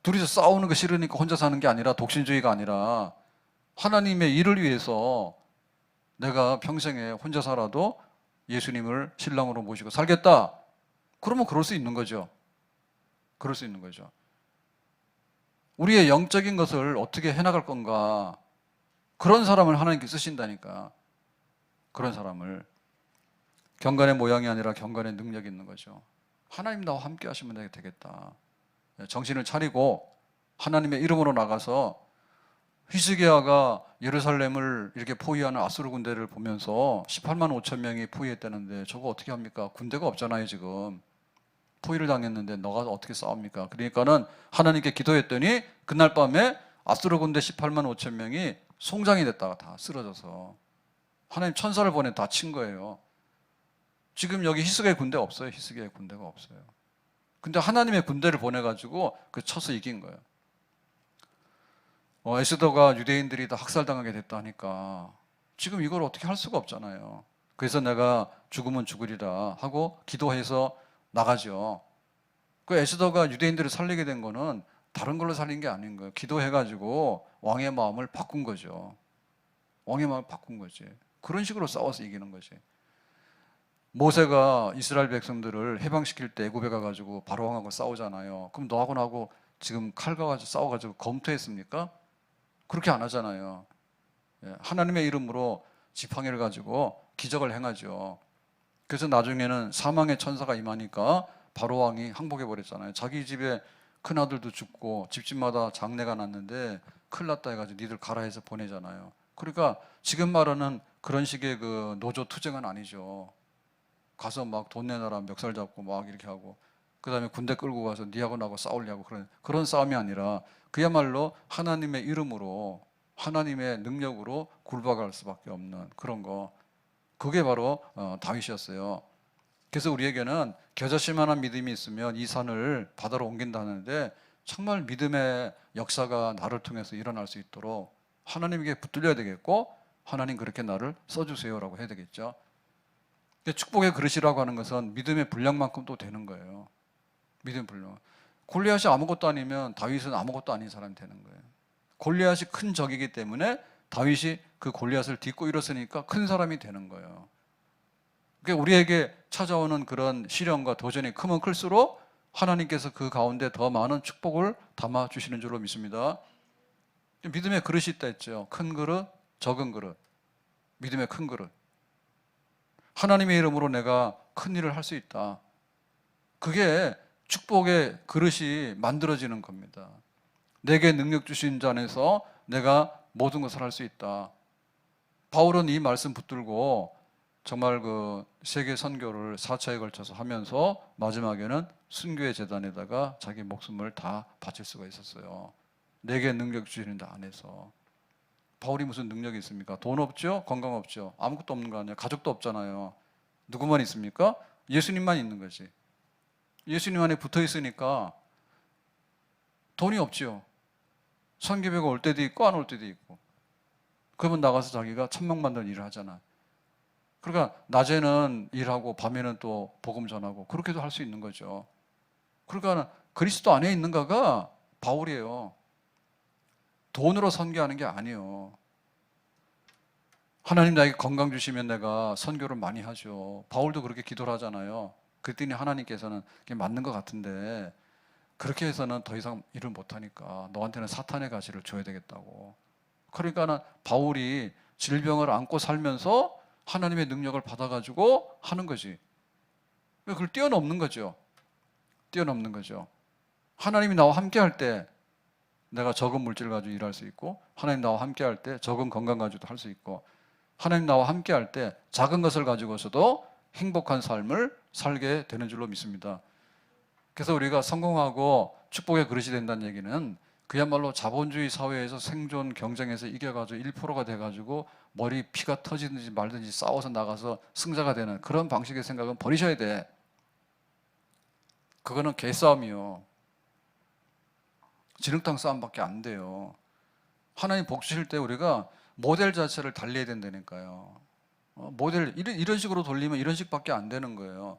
둘이서 싸우는 거 싫으니까 혼자 사는 게 아니라, 독신주의가 아니라 하나님의 일을 위해서 내가 평생에 혼자 살아도 예수님을 신랑으로 모시고 살겠다. 그러면 그럴 수 있는 거죠. 그럴 수 있는 거죠. 우리의 영적인 것을 어떻게 해나갈 건가. 그런 사람을 하나님께 쓰신다니까. 그런 사람을. 경건의 모양이 아니라 경건의 능력이 있는 거죠. 하나님 나와 함께 하시면 되겠다. 정신을 차리고 하나님의 이름으로 나가서, 히스기야가 예루살렘을 이렇게 포위하는 아수르 군대를 보면서 18만 5천 명이 포위했다는데 저거 어떻게 합니까? 군대가 없잖아요, 지금. 포위를 당했는데 너가 어떻게 싸웁니까? 그러니까는 하나님께 기도했더니 그날 밤에 아수르 군대 18만 5천 명이 송장이 됐다가 다 쓰러져서 하나님 천사를 보내 다 친 거예요. 지금 여기 히스기야의 군대 없어요. 히스기야의 군대가 없어요. 근데 하나님의 군대를 보내가지고 그 쳐서 이긴 거예요. 에스더가 유대인들이 다 학살당하게 됐다 하니까 지금 이걸 어떻게 할 수가 없잖아요. 그래서 내가 죽으면 죽으리라 하고 기도해서 나가죠. 그 에스더가 유대인들을 살리게 된 거는 다른 걸로 살린 게 아닌 거예요. 기도해가지고 왕의 마음을 바꾼 거죠. 왕의 마음을 바꾼 거지. 그런 식으로 싸워서 이기는 거지. 모세가 이스라엘 백성들을 해방시킬 때 애굽에 가가지고 바로왕하고 싸우잖아요. 그럼 너하고 나하고 지금 칼 가가지고 싸워가지고 검토했습니까? 그렇게 안 하잖아요. 하나님의 이름으로 지팡이를 가지고 기적을 행하죠. 그래서 나중에는 사망의 천사가 임하니까 바로왕이 항복해 버렸잖아요. 자기 집에 큰아들도 죽고 집집마다 장례가 났는데 큰일 났다 해가지고 니들 가라 해서 보내잖아요. 그러니까 지금 말하는 그런 식의 그 노조 투쟁은 아니죠. 가서 막 돈 내놔라 멱살 잡고 막 이렇게 하고, 그 다음에 군대 끌고 가서 니하고 나하고 싸우려고 그런 싸움이 아니라 그야말로 하나님의 이름으로, 하나님의 능력으로 굴박할 수밖에 없는 그런 거. 그게 바로 다윗이었어요. 그래서 우리에게는 겨자씨만한 믿음이 있으면 이 산을 바다로 옮긴다는데, 정말 믿음의 역사가 나를 통해서 일어날 수 있도록 하나님에게 붙들려야 되겠고, 하나님 그렇게 나를 써주세요라고 해야 되겠죠. 축복의 그릇이라고 하는 것은 믿음의 분량만큼 또 되는 거예요. 믿음의 분량. 골리앗이 아무것도 아니면 다윗은 아무것도 아닌 사람이 되는 거예요. 골리앗이 큰 적이기 때문에 다윗이 그 골리앗을 딛고 일었으니까 큰 사람이 되는 거예요. 그러니까 우리에게 찾아오는 그런 시련과 도전이 크면 클수록 하나님께서 그 가운데 더 많은 축복을 담아 주시는 줄로 믿습니다. 믿음의 그릇이 있다 했죠. 큰 그릇, 적은 그릇. 믿음의 큰 그릇. 하나님의 이름으로 내가 큰 일을 할 수 있다. 그게 축복의 그릇이 만들어지는 겁니다. 내게 능력 주신 자 안에서 내가 모든 것을 할 수 있다. 바울은 이 말씀 붙들고 정말 그 세계 선교를 4차에 걸쳐서 하면서 마지막에는 순교의 재단에다가 자기 목숨을 다 바칠 수가 있었어요. 내게 능력 주시는 자 안에서. 바울이 무슨 능력이 있습니까? 돈 없죠? 건강 없죠? 아무것도 없는 거 아니에요? 가족도 없잖아요. 누구만 있습니까? 예수님만 있는 거지. 예수님 안에 붙어 있으니까 돈이 없죠. 선교비가 올 때도 있고 안 올 때도 있고. 그러면 나가서 자기가 천명 만드는 일을 하잖아. 그러니까 낮에는 일하고 밤에는 또 복음 전하고 그렇게도 할 수 있는 거죠. 그러니까 그리스도 안에 있는가가 바울이에요. 돈으로 선교하는 게 아니에요. 하나님 나에게 건강 주시면 내가 선교를 많이 하죠. 바울도 그렇게 기도를 하잖아요. 그랬더니 하나님께서는 그게 맞는 것 같은데 그렇게 해서는 더 이상 일을 못하니까 너한테는 사탄의 가시를 줘야 되겠다고. 그러니까는 바울이 질병을 안고 살면서 하나님의 능력을 받아가지고 하는 거지. 그걸 뛰어넘는 거죠. 뛰어넘는 거죠. 하나님이 나와 함께 할 때 내가 적은 물질 가지고 일할 수 있고, 하나님 나와 함께 할 때 적은 건강 가지고도 할 수 있고, 하나님 나와 함께 할 때 작은 것을 가지고서도 행복한 삶을 살게 되는 줄로 믿습니다. 그래서 우리가 성공하고 축복의 그릇이 된다는 얘기는 그야말로 자본주의 사회에서 생존 경쟁에서 이겨가지고 1%가 돼가지고 머리 피가 터지든지 말든지 싸워서 나가서 승자가 되는 그런 방식의 생각은 버리셔야 돼. 그거는 개싸움이요. 지능탕 싸움밖에 안 돼요. 하나님 복 주실 때 우리가 모델 자체를 달리해야 된다니까요. 모델 이런 식으로 돌리면 이런 식밖에 안 되는 거예요.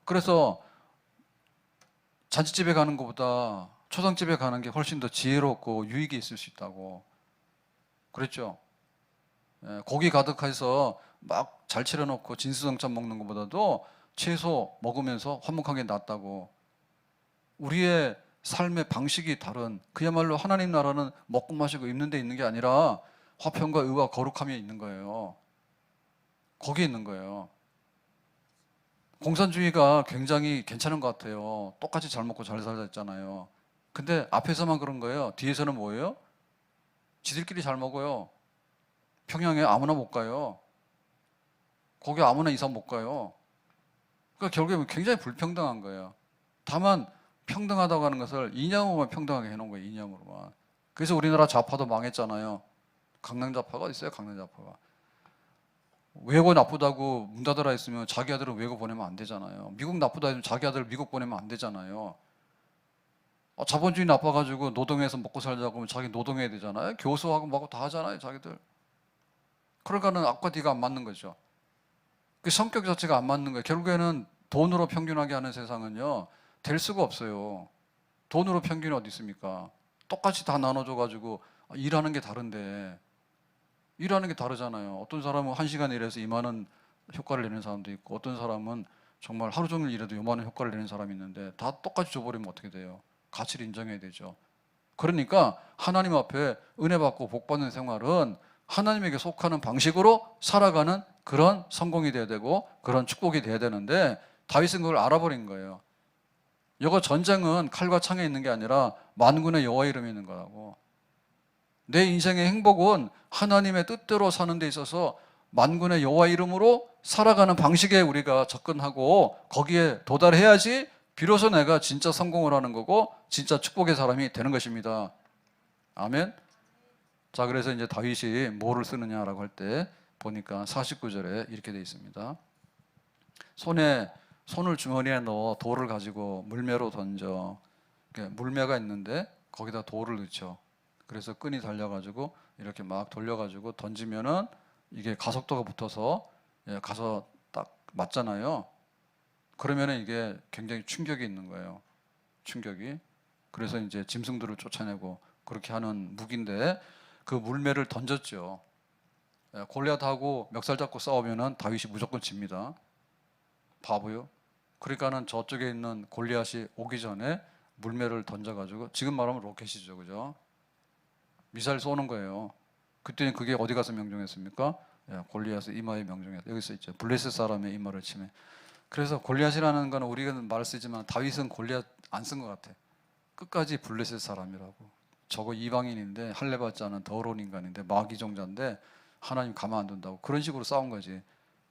그래서 잔치집에 가는 것보다 초상집에 가는 게 훨씬 더 지혜롭고 유익이 있을 수 있다고 그랬죠. 고기 가득해서 막 잘 차려놓고 진수성찬 먹는 것보다도 채소 먹으면서 화목한 게 낫다고. 우리의 삶의 방식이 다른, 그야말로 하나님 나라는 먹고 마시고 입는 데 있는 게 아니라 화평과 의와 거룩함이 있는 거예요. 거기에 있는 거예요. 공산주의가 굉장히 괜찮은 것 같아요. 똑같이 잘 먹고 잘 살자 했잖아요. 근데 앞에서만 그런 거예요. 뒤에서는 뭐예요? 지들끼리 잘 먹어요. 평양에 아무나 못 가요. 거기 아무나 이상 못 가요. 그러니까 결국에 굉장히 불평등한 거예요. 다만 평등하다고 하는 것을 이념으로만 평등하게 해놓은 거예요. 이념으로만. 그래서 우리나라 좌파도 망했잖아요. 강남좌파가 있어요. 강남좌파가. 외고 나쁘다고 문 닫으라 했으면 자기 아들을 외고 보내면 안 되잖아요. 미국 나쁘다 했으면 자기 아들을 미국 보내면 안 되잖아요. 자본주의 나빠가지고 노동해서 먹고 살자고 하면 자기 노동해야 되잖아요. 교수하고 뭐하고 다 하잖아요. 자기들. 그러니까는 앞과 뒤가 안 맞는 거죠. 그 성격 자체가 안 맞는 거예요. 결국에는 돈으로 평균하게 하는 세상은요, 될 수가 없어요. 돈으로 평균이 어디 있습니까? 똑같이 다 나눠줘가지고 일하는 게 다른데, 일하는 게 다르잖아요. 어떤 사람은 1시간 일해서 이만한 효과를 내는 사람도 있고, 어떤 사람은 정말 하루 종일 일해도 요만한 효과를 내는 사람이 있는데, 다 똑같이 줘버리면 어떻게 돼요? 가치를 인정해야 되죠. 그러니까 하나님 앞에 은혜 받고 복 받는 생활은 하나님에게 속하는 방식으로 살아가는 그런 성공이 돼야 되고 그런 축복이 돼야 되는데, 다윗은 그걸 알아버린 거예요. 이거 전쟁은 칼과 창에 있는 게 아니라 만군의 여호와 이름에 있는 거라고. 내 인생의 행복은 하나님의 뜻대로 사는 데 있어서 만군의 여호와 이름으로 살아가는 방식에 우리가 접근하고 거기에 도달해야지 비로소 내가 진짜 성공을 하는 거고 진짜 축복의 사람이 되는 것입니다. 아멘. 자, 그래서 이제 다윗이 뭐를 쓰느냐라고 할 때 보니까 49절에 이렇게 되어 있습니다. 손을 주머니에 넣어 돌을 가지고 물매로 던져. 물매가 있는데 거기다 돌을 넣죠. 그래서 끈이 달려가지고 이렇게 막 돌려가지고 던지면은 이게 가속도가 붙어서 가서 딱 맞잖아요. 그러면은 이게 굉장히 충격이 있는 거예요. 충격이. 그래서 이제 짐승들을 쫓아내고 그렇게 하는 무기인데 그 물매를 던졌죠. 골리앗하고 멱살 잡고 싸우면은 다윗이 무조건 집니다. 바보요. 그러니까는 저쪽에 있는 골리앗이 오기 전에 물매를 던져가지고, 지금 말하면 로켓이죠, 그죠? 미사일 쏘는 거예요. 그때는 그게 어디 가서 명중했습니까? 예, 골리앗의 이마에 명중했다. 여기 써 있죠. 블레셋 사람의 이마를 치매. 그래서 골리앗이라는 건 우리가 말을 쓰지만 다윗은 골리앗 안 쓴 것 같아. 끝까지 블레셋 사람이라고. 저거 이방인인데 할례 받지 않은 더러운 인간인데 마귀종자인데 하나님 가만 안 둔다고 그런 식으로 싸운 거지.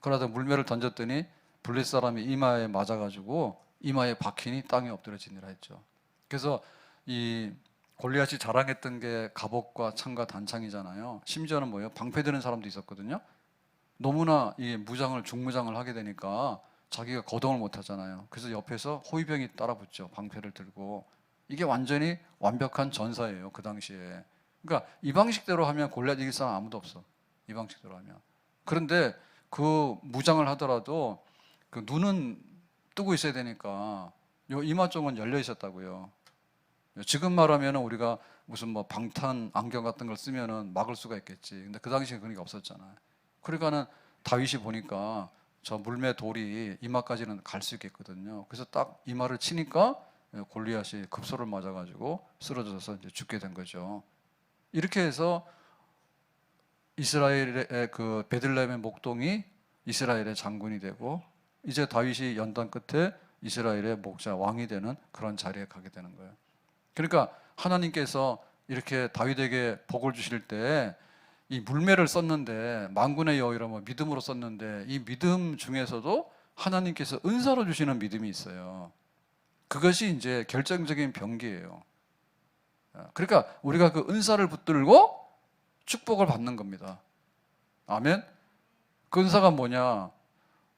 그러다 물매를 던졌더니 블레셋 사람이 이마에 맞아가지고 이마에 박히니 땅에 엎드려지니라 했죠. 그래서 이 골리앗이 자랑했던 게 갑옷과 창과 단창이잖아요. 심지어는 뭐예요? 방패드는 사람도 있었거든요. 너무나 이 무장을 중무장을 하게 되니까 자기가 거동을 못 하잖아요. 그래서 옆에서 호위병이 따라붙죠. 방패를 들고. 이게 완전히 완벽한 전사예요, 그 당시에. 그러니까 이 방식대로 하면 골리앗 이길 사람 아무도 없어. 이 방식대로 하면. 그런데 그 무장을 하더라도 그 눈은 뜨고 있어야 되니까 요 이마 쪽은 열려 있었다고요. 지금 말하면 우리가 무슨 뭐 방탄 안경 같은 걸 쓰면은 막을 수가 있겠지. 근데 그 당시에 그런 게 없었잖아요. 그러니까는 다윗이 보니까 저 물매 돌이 이마까지는 갈 수 있겠거든요. 그래서 딱 이마를 치니까 골리앗이 급소를 맞아가지고 쓰러져서 이제 죽게 된 거죠. 이렇게 해서 이스라엘의 그 베들레헴의 목동이 이스라엘의 장군이 되고, 이제 다윗이 연단 끝에 이스라엘의 목자 왕이 되는 그런 자리에 가게 되는 거예요. 그러니까 하나님께서 이렇게 다윗에게 복을 주실 때 이 물매를 썼는데, 만군의 여호라 뭐 믿음으로 썼는데, 이 믿음 중에서도 하나님께서 은사로 주시는 믿음이 있어요. 그것이 이제 결정적인 병기예요. 그러니까 우리가 그 은사를 붙들고 축복을 받는 겁니다. 아멘. 그 은사가 뭐냐?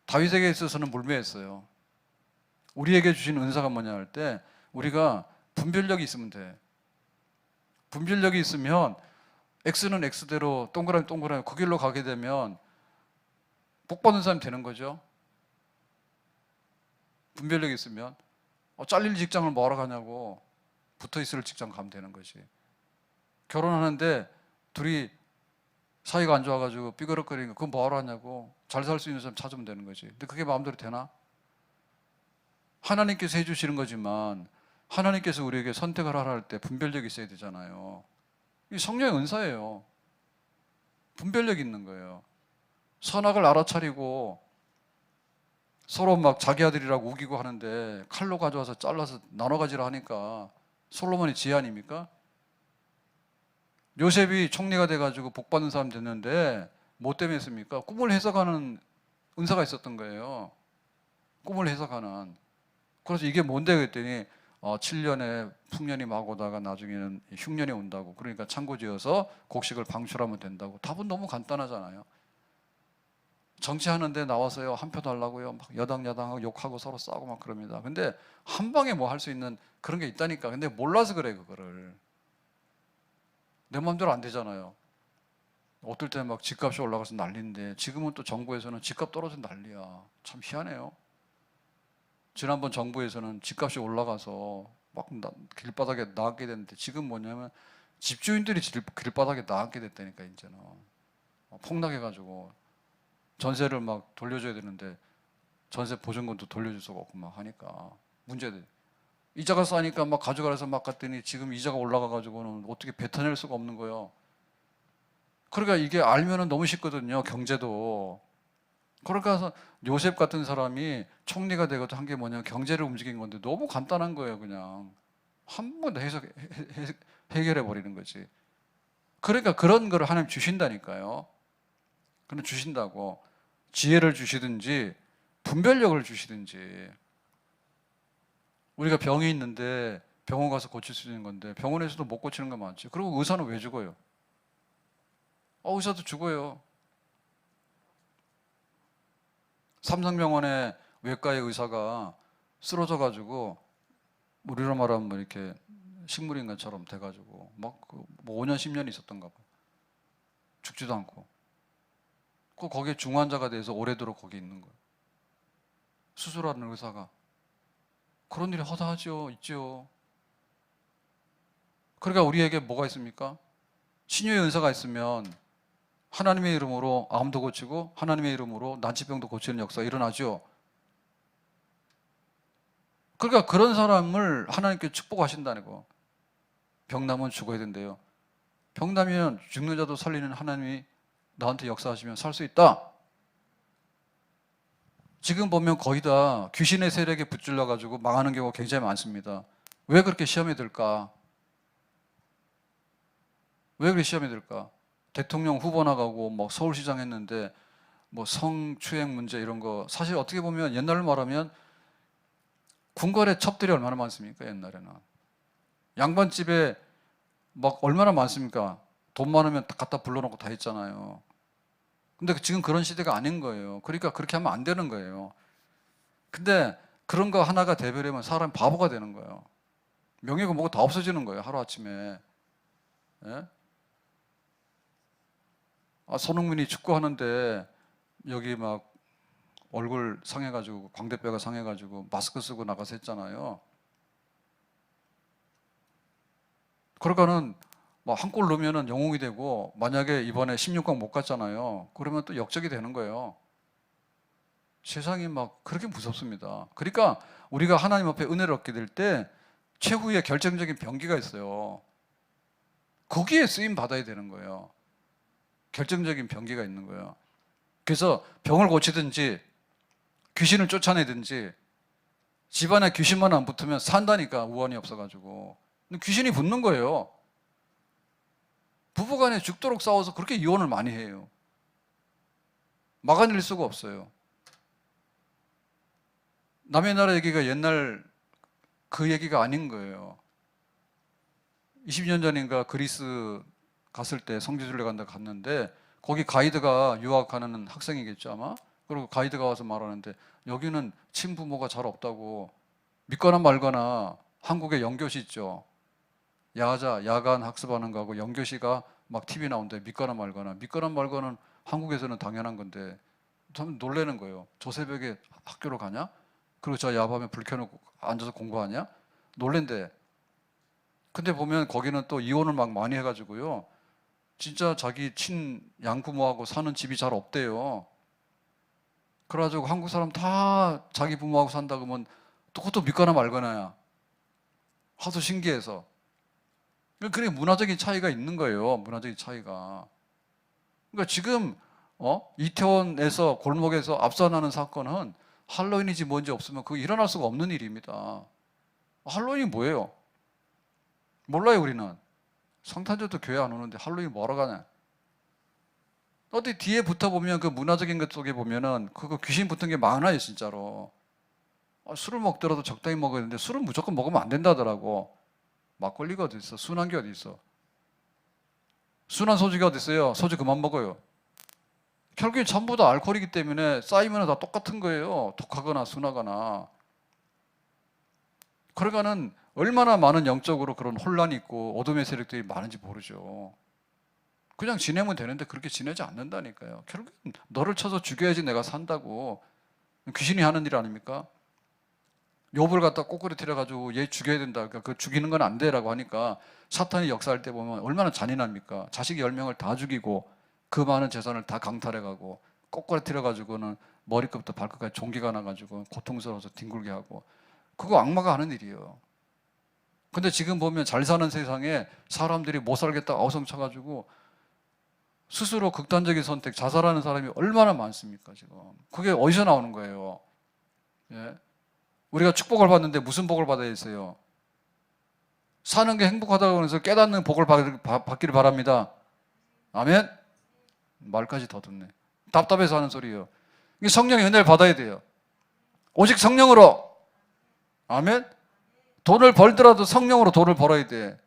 다윗에게 있어서는 물매였어요. 우리에게 주신 은사가 뭐냐 할 때 우리가 분별력이 있으면 돼. 분별력이 있으면 X는 X대로 동그라미 동그라미 그 길로 가게 되면 복 받는 사람이 되는 거죠. 분별력이 있으면 잘릴 직장을 뭐하러 가냐고 붙어 있을 직장 가면 되는 거지. 결혼하는데 둘이 사이가 안 좋아가지고 삐그덕거리는 거 그거 뭐하러 하냐고 잘 살 수 있는 사람 찾으면 되는 거지. 근데 그게 마음대로 되나? 하나님께서 해주시는 거지만 하나님께서 우리에게 선택을 하라 할 때 분별력이 있어야 되잖아요. 이 성령의 은사예요. 분별력이 있는 거예요. 선악을 알아차리고 서로 막 자기 아들이라고 우기고 하는데 칼로 가져와서 잘라서 나눠 가지라 하니까 솔로몬의 지혜 아닙니까? 요셉이 총리가 돼가지고 복 받는 사람 됐는데 뭐 때문에 했습니까? 꿈을 해석하는 은사가 있었던 거예요. 꿈을 해석하는. 그래서 이게 뭔데 그랬더니 7년에 풍년이 막 오다가 나중에는 흉년이 온다고. 그러니까 창고지어서 곡식을 방출하면 된다고. 답은 너무 간단하잖아요. 정치하는데 나와서요 한 표 달라고요 막 여당야당하고 욕하고 서로 싸우고 막 그럽니다. 근데 한 방에 뭐 할 수 있는 그런 게 있다니까. 근데 몰라서 그래. 그거를 내 마음대로 안 되잖아요. 어떨 때는 막 집값이 올라가서 난리인데 지금은 또 정부에서는 집값 떨어져 난리야. 참 희한해요. 지난번 정부에서는 집값이 올라가서 막 길바닥에 나앉게 됐는데 지금 뭐냐면 집주인들이 길바닥에 나앉게 됐다니까. 이제는 폭락해가지고 전세를 막 돌려줘야 되는데 전세 보증금도 돌려줄 수가 없고 막 하니까 문제돼. 이자가 싸니까 막 가져가서 막 갔더니 지금 이자가 올라가가지고는 어떻게 뱉어낼 수가 없는 거예요. 그러니까 이게 알면은 너무 쉽거든요. 경제도. 그러니까 요셉 같은 사람이 총리가 되고도 한 게 뭐냐면 경제를 움직인 건데 너무 간단한 거예요. 그냥 한 번에 해결해 버리는 거지. 그러니까 그런 거를 하나님 주신다니까요. 그럼 주신다고. 지혜를 주시든지 분별력을 주시든지. 우리가 병이 있는데 병원 가서 고칠 수 있는 건데 병원에서도 못 고치는 거 많지. 그리고 의사는 왜 죽어요? 의사도 죽어요. 삼성병원의 외과의 의사가 쓰러져가지고 우리로 말하면 뭐 이렇게 식물인간처럼 돼가지고 막 뭐 5년 10년 있었던가 봐. 죽지도 않고. 거기에 중환자가 돼서 오래도록 거기 있는 거예요. 수술하는 의사가. 그런 일이 허다하죠. 있죠. 그러니까 우리에게 뭐가 있습니까? 신유의 은사가 있으면 하나님의 이름으로 암도 고치고 하나님의 이름으로 난치병도 고치는 역사가 일어나죠. 그러니까 그런 사람을 하나님께 축복하신다는 거. 병나면 죽어야 된대요. 병나면 죽는 자도 살리는 하나님이 나한테 역사하시면 살 수 있다. 지금 보면 거의 다 귀신의 세력에 붙들려 가지고 망하는 경우가 굉장히 많습니다. 왜 그렇게 시험에 들까? 왜 그렇게 시험에 들까? 대통령 후보 나가고 뭐 서울시장 했는데 뭐 성추행 문제 이런 거 사실 어떻게 보면 옛날로 말하면 궁궐에 첩들이 얼마나 많습니까? 옛날에는 양반집에 막 얼마나 많습니까? 돈 많으면 갖다 불러놓고 다 했잖아요. 근데 지금 그런 시대가 아닌 거예요. 그러니까 그렇게 하면 안 되는 거예요. 근데 그런 거 하나가 대별하면 사람이 바보가 되는 거예요. 명예가 뭐가 다 없어지는 거예요. 하루아침에. 예? 손흥민이 축구하는데 여기 막 얼굴 상해가지고 광대뼈가 상해가지고 마스크 쓰고 나가서 했잖아요. 그러니까는 뭐 한 골 넣으면은 영웅이 되고 만약에 이번에 16강 못 갔잖아요. 그러면 또 역적이 되는 거예요. 세상이 막 그렇게 무섭습니다. 그러니까 우리가 하나님 앞에 은혜를 얻게 될 때 최후의 결정적인 병기가 있어요. 거기에 쓰임 받아야 되는 거예요. 결정적인 병기가 있는 거예요. 그래서 병을 고치든지 귀신을 쫓아내든지 집안에 귀신만 안 붙으면 산다니까. 우환이 없어가지고. 귀신이 붙는 거예요. 부부간에 죽도록 싸워서 그렇게 이혼을 많이 해요. 막아낼 수가 없어요. 남의 나라 얘기가 옛날 그 얘기가 아닌 거예요. 20년 전인가 그리스 갔을 때 성지순례 간다 갔는데 거기 가이드가 유학하는 학생이겠죠 아마. 그리고 가이드가 와서 말하는데 여기는 친부모가 잘 없다고. 믿거나 말거나 한국에 영교시 있죠. 야간 학습하는 거하고 영교시가 막 TV 나오는데 믿거나 말거나는 한국에서는 당연한 건데 참 놀라는 거예요. 저 새벽에 학교로 가냐? 그리고 저 야밤에 불 켜놓고 앉아서 공부하냐? 놀랜대. 근데 보면 거기는 또 이혼을 막 많이 해가지고요. 진짜 자기 양부모하고 사는 집이 잘 없대요. 그래가지고 한국 사람 다 자기 부모하고 산다 그러면 또 그것도 믿거나 말거나야. 하도 신기해서. 그게 문화적인 차이가 있는 거예요. 문화적인 차이가. 그러니까 지금 이태원에서 골목에서 압사하는 사건은 할로윈이지 뭔지 없으면 그거 일어날 수가 없는 일입니다. 할로윈이 뭐예요? 몰라요 우리는. 성탄절도 교회 안 오는데 할로윈 뭐하러 가냐? 어디 뒤에 붙어보면 그 문화적인 것 속에 보면은 그거 귀신 붙은 게 많아요 진짜로. 술을 먹더라도 적당히 먹어야 되는데 술은 무조건 먹으면 안 된다더라고. 막걸리가 어디 있어? 순한 게 어디 있어? 순한 소주가 어디 있어요? 소주 그만 먹어요. 결국에 전부 다 알코올이기 때문에 쌓이면 다 똑같은 거예요. 독하거나 순하거나. 그러니까는 얼마나 많은 영적으로 그런 혼란이 있고 어둠의 세력들이 많은지 모르죠. 그냥 지내면 되는데 그렇게 지내지 않는다니까요. 결국엔 너를 쳐서 죽여야지 내가 산다고. 귀신이 하는 일 아닙니까? 욥을 갖다 꼬꾸리 들여가지고 얘 죽여야 된다. 그러니까 그 죽이는 건 안 돼라고 하니까 사탄이 역사할 때 보면 얼마나 잔인합니까? 자식 10명을 다 죽이고 그 많은 재산을 다 강탈해가고 꼬꾸리 들여가지고는 머리끝부터 발끝까지 종기가 나가지고 고통스러워서 뒹굴게 하고. 그거 악마가 하는 일이에요. 근데 지금 보면 잘 사는 세상에 사람들이 못 살겠다 어성쳐가지고 스스로 극단적인 선택, 자살하는 사람이 얼마나 많습니까 지금. 그게 어디서 나오는 거예요? 예? 우리가 축복을 받는데 무슨 복을 받아야 했어요? 사는 게 행복하다고 해서 깨닫는 복을 받기를 바랍니다. 아멘? 말까지 더듬네. 답답해서 하는 소리예요. 성령의 은혜를 받아야 돼요. 오직 성령으로. 아멘? 돈을 벌더라도 성령으로 돈을 벌어야 돼.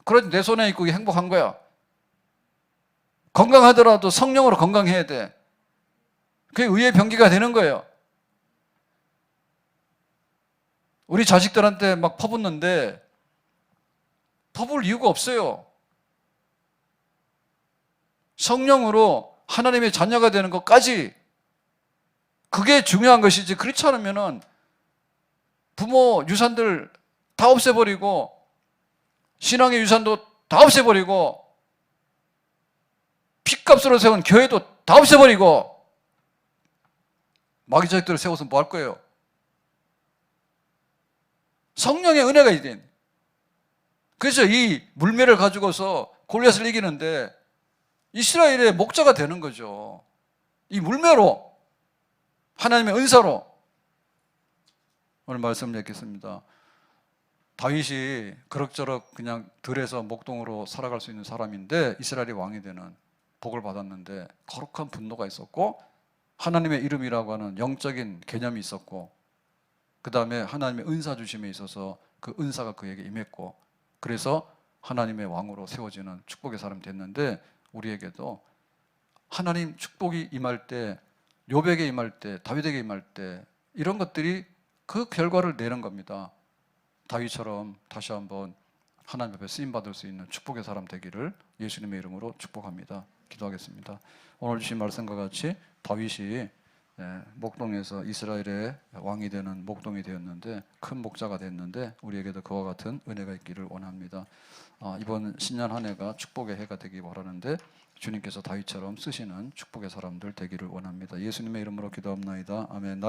그래도 내 손에 있고 행복한 거야. 건강하더라도 성령으로 건강해야 돼. 그게 의의 병기가 되는 거예요. 우리 자식들한테 막 퍼붓는데 퍼부을 이유가 없어요. 성령으로 하나님의 자녀가 되는 것까지 그게 중요한 것이지. 그렇지 않으면은 부모 유산들 다 없애버리고 신앙의 유산도 다 없애버리고 핏값으로 세운 교회도 다 없애버리고 마귀 자식들을 세워서 뭐 할 거예요? 성령의 은혜가 있는. 그래서 이 물매를 가지고서 골리앗을 이기는데 이스라엘의 목자가 되는 거죠. 이 물매로, 하나님의 은사로. 오늘 말씀 읽겠습니다. 다윗이 그럭저럭 그냥 들에서 목동으로 살아갈 수 있는 사람인데 이스라엘이 왕이 되는 복을 받았는데 거룩한 분노가 있었고 하나님의 이름이라고 하는 영적인 개념이 있었고 그 다음에 하나님의 은사 주심에 있어서 그 은사가 그에게 임했고 그래서 하나님의 왕으로 세워지는 축복의 사람이 됐는데 우리에게도 하나님 축복이 임할 때, 욥에게 임할 때, 다윗에게 임할 때 이런 것들이 그 결과를 내는 겁니다. 다윗처럼 다시 한번 하나님 앞에 쓰임받을 수 있는 축복의 사람 되기를 예수님의 이름으로 축복합니다. 기도하겠습니다. 오늘 주신 말씀과 같이 다윗이 목동에서 이스라엘의 왕이 되는 목동이 되었는데 큰 목자가 됐는데 우리에게도 그와 같은 은혜가 있기를 원합니다. 이번 신년 한 해가 축복의 해가 되기 바라는데 주님께서 다윗처럼 쓰시는 축복의 사람들 되기를 원합니다. 예수님의 이름으로 기도합나이다. 아멘.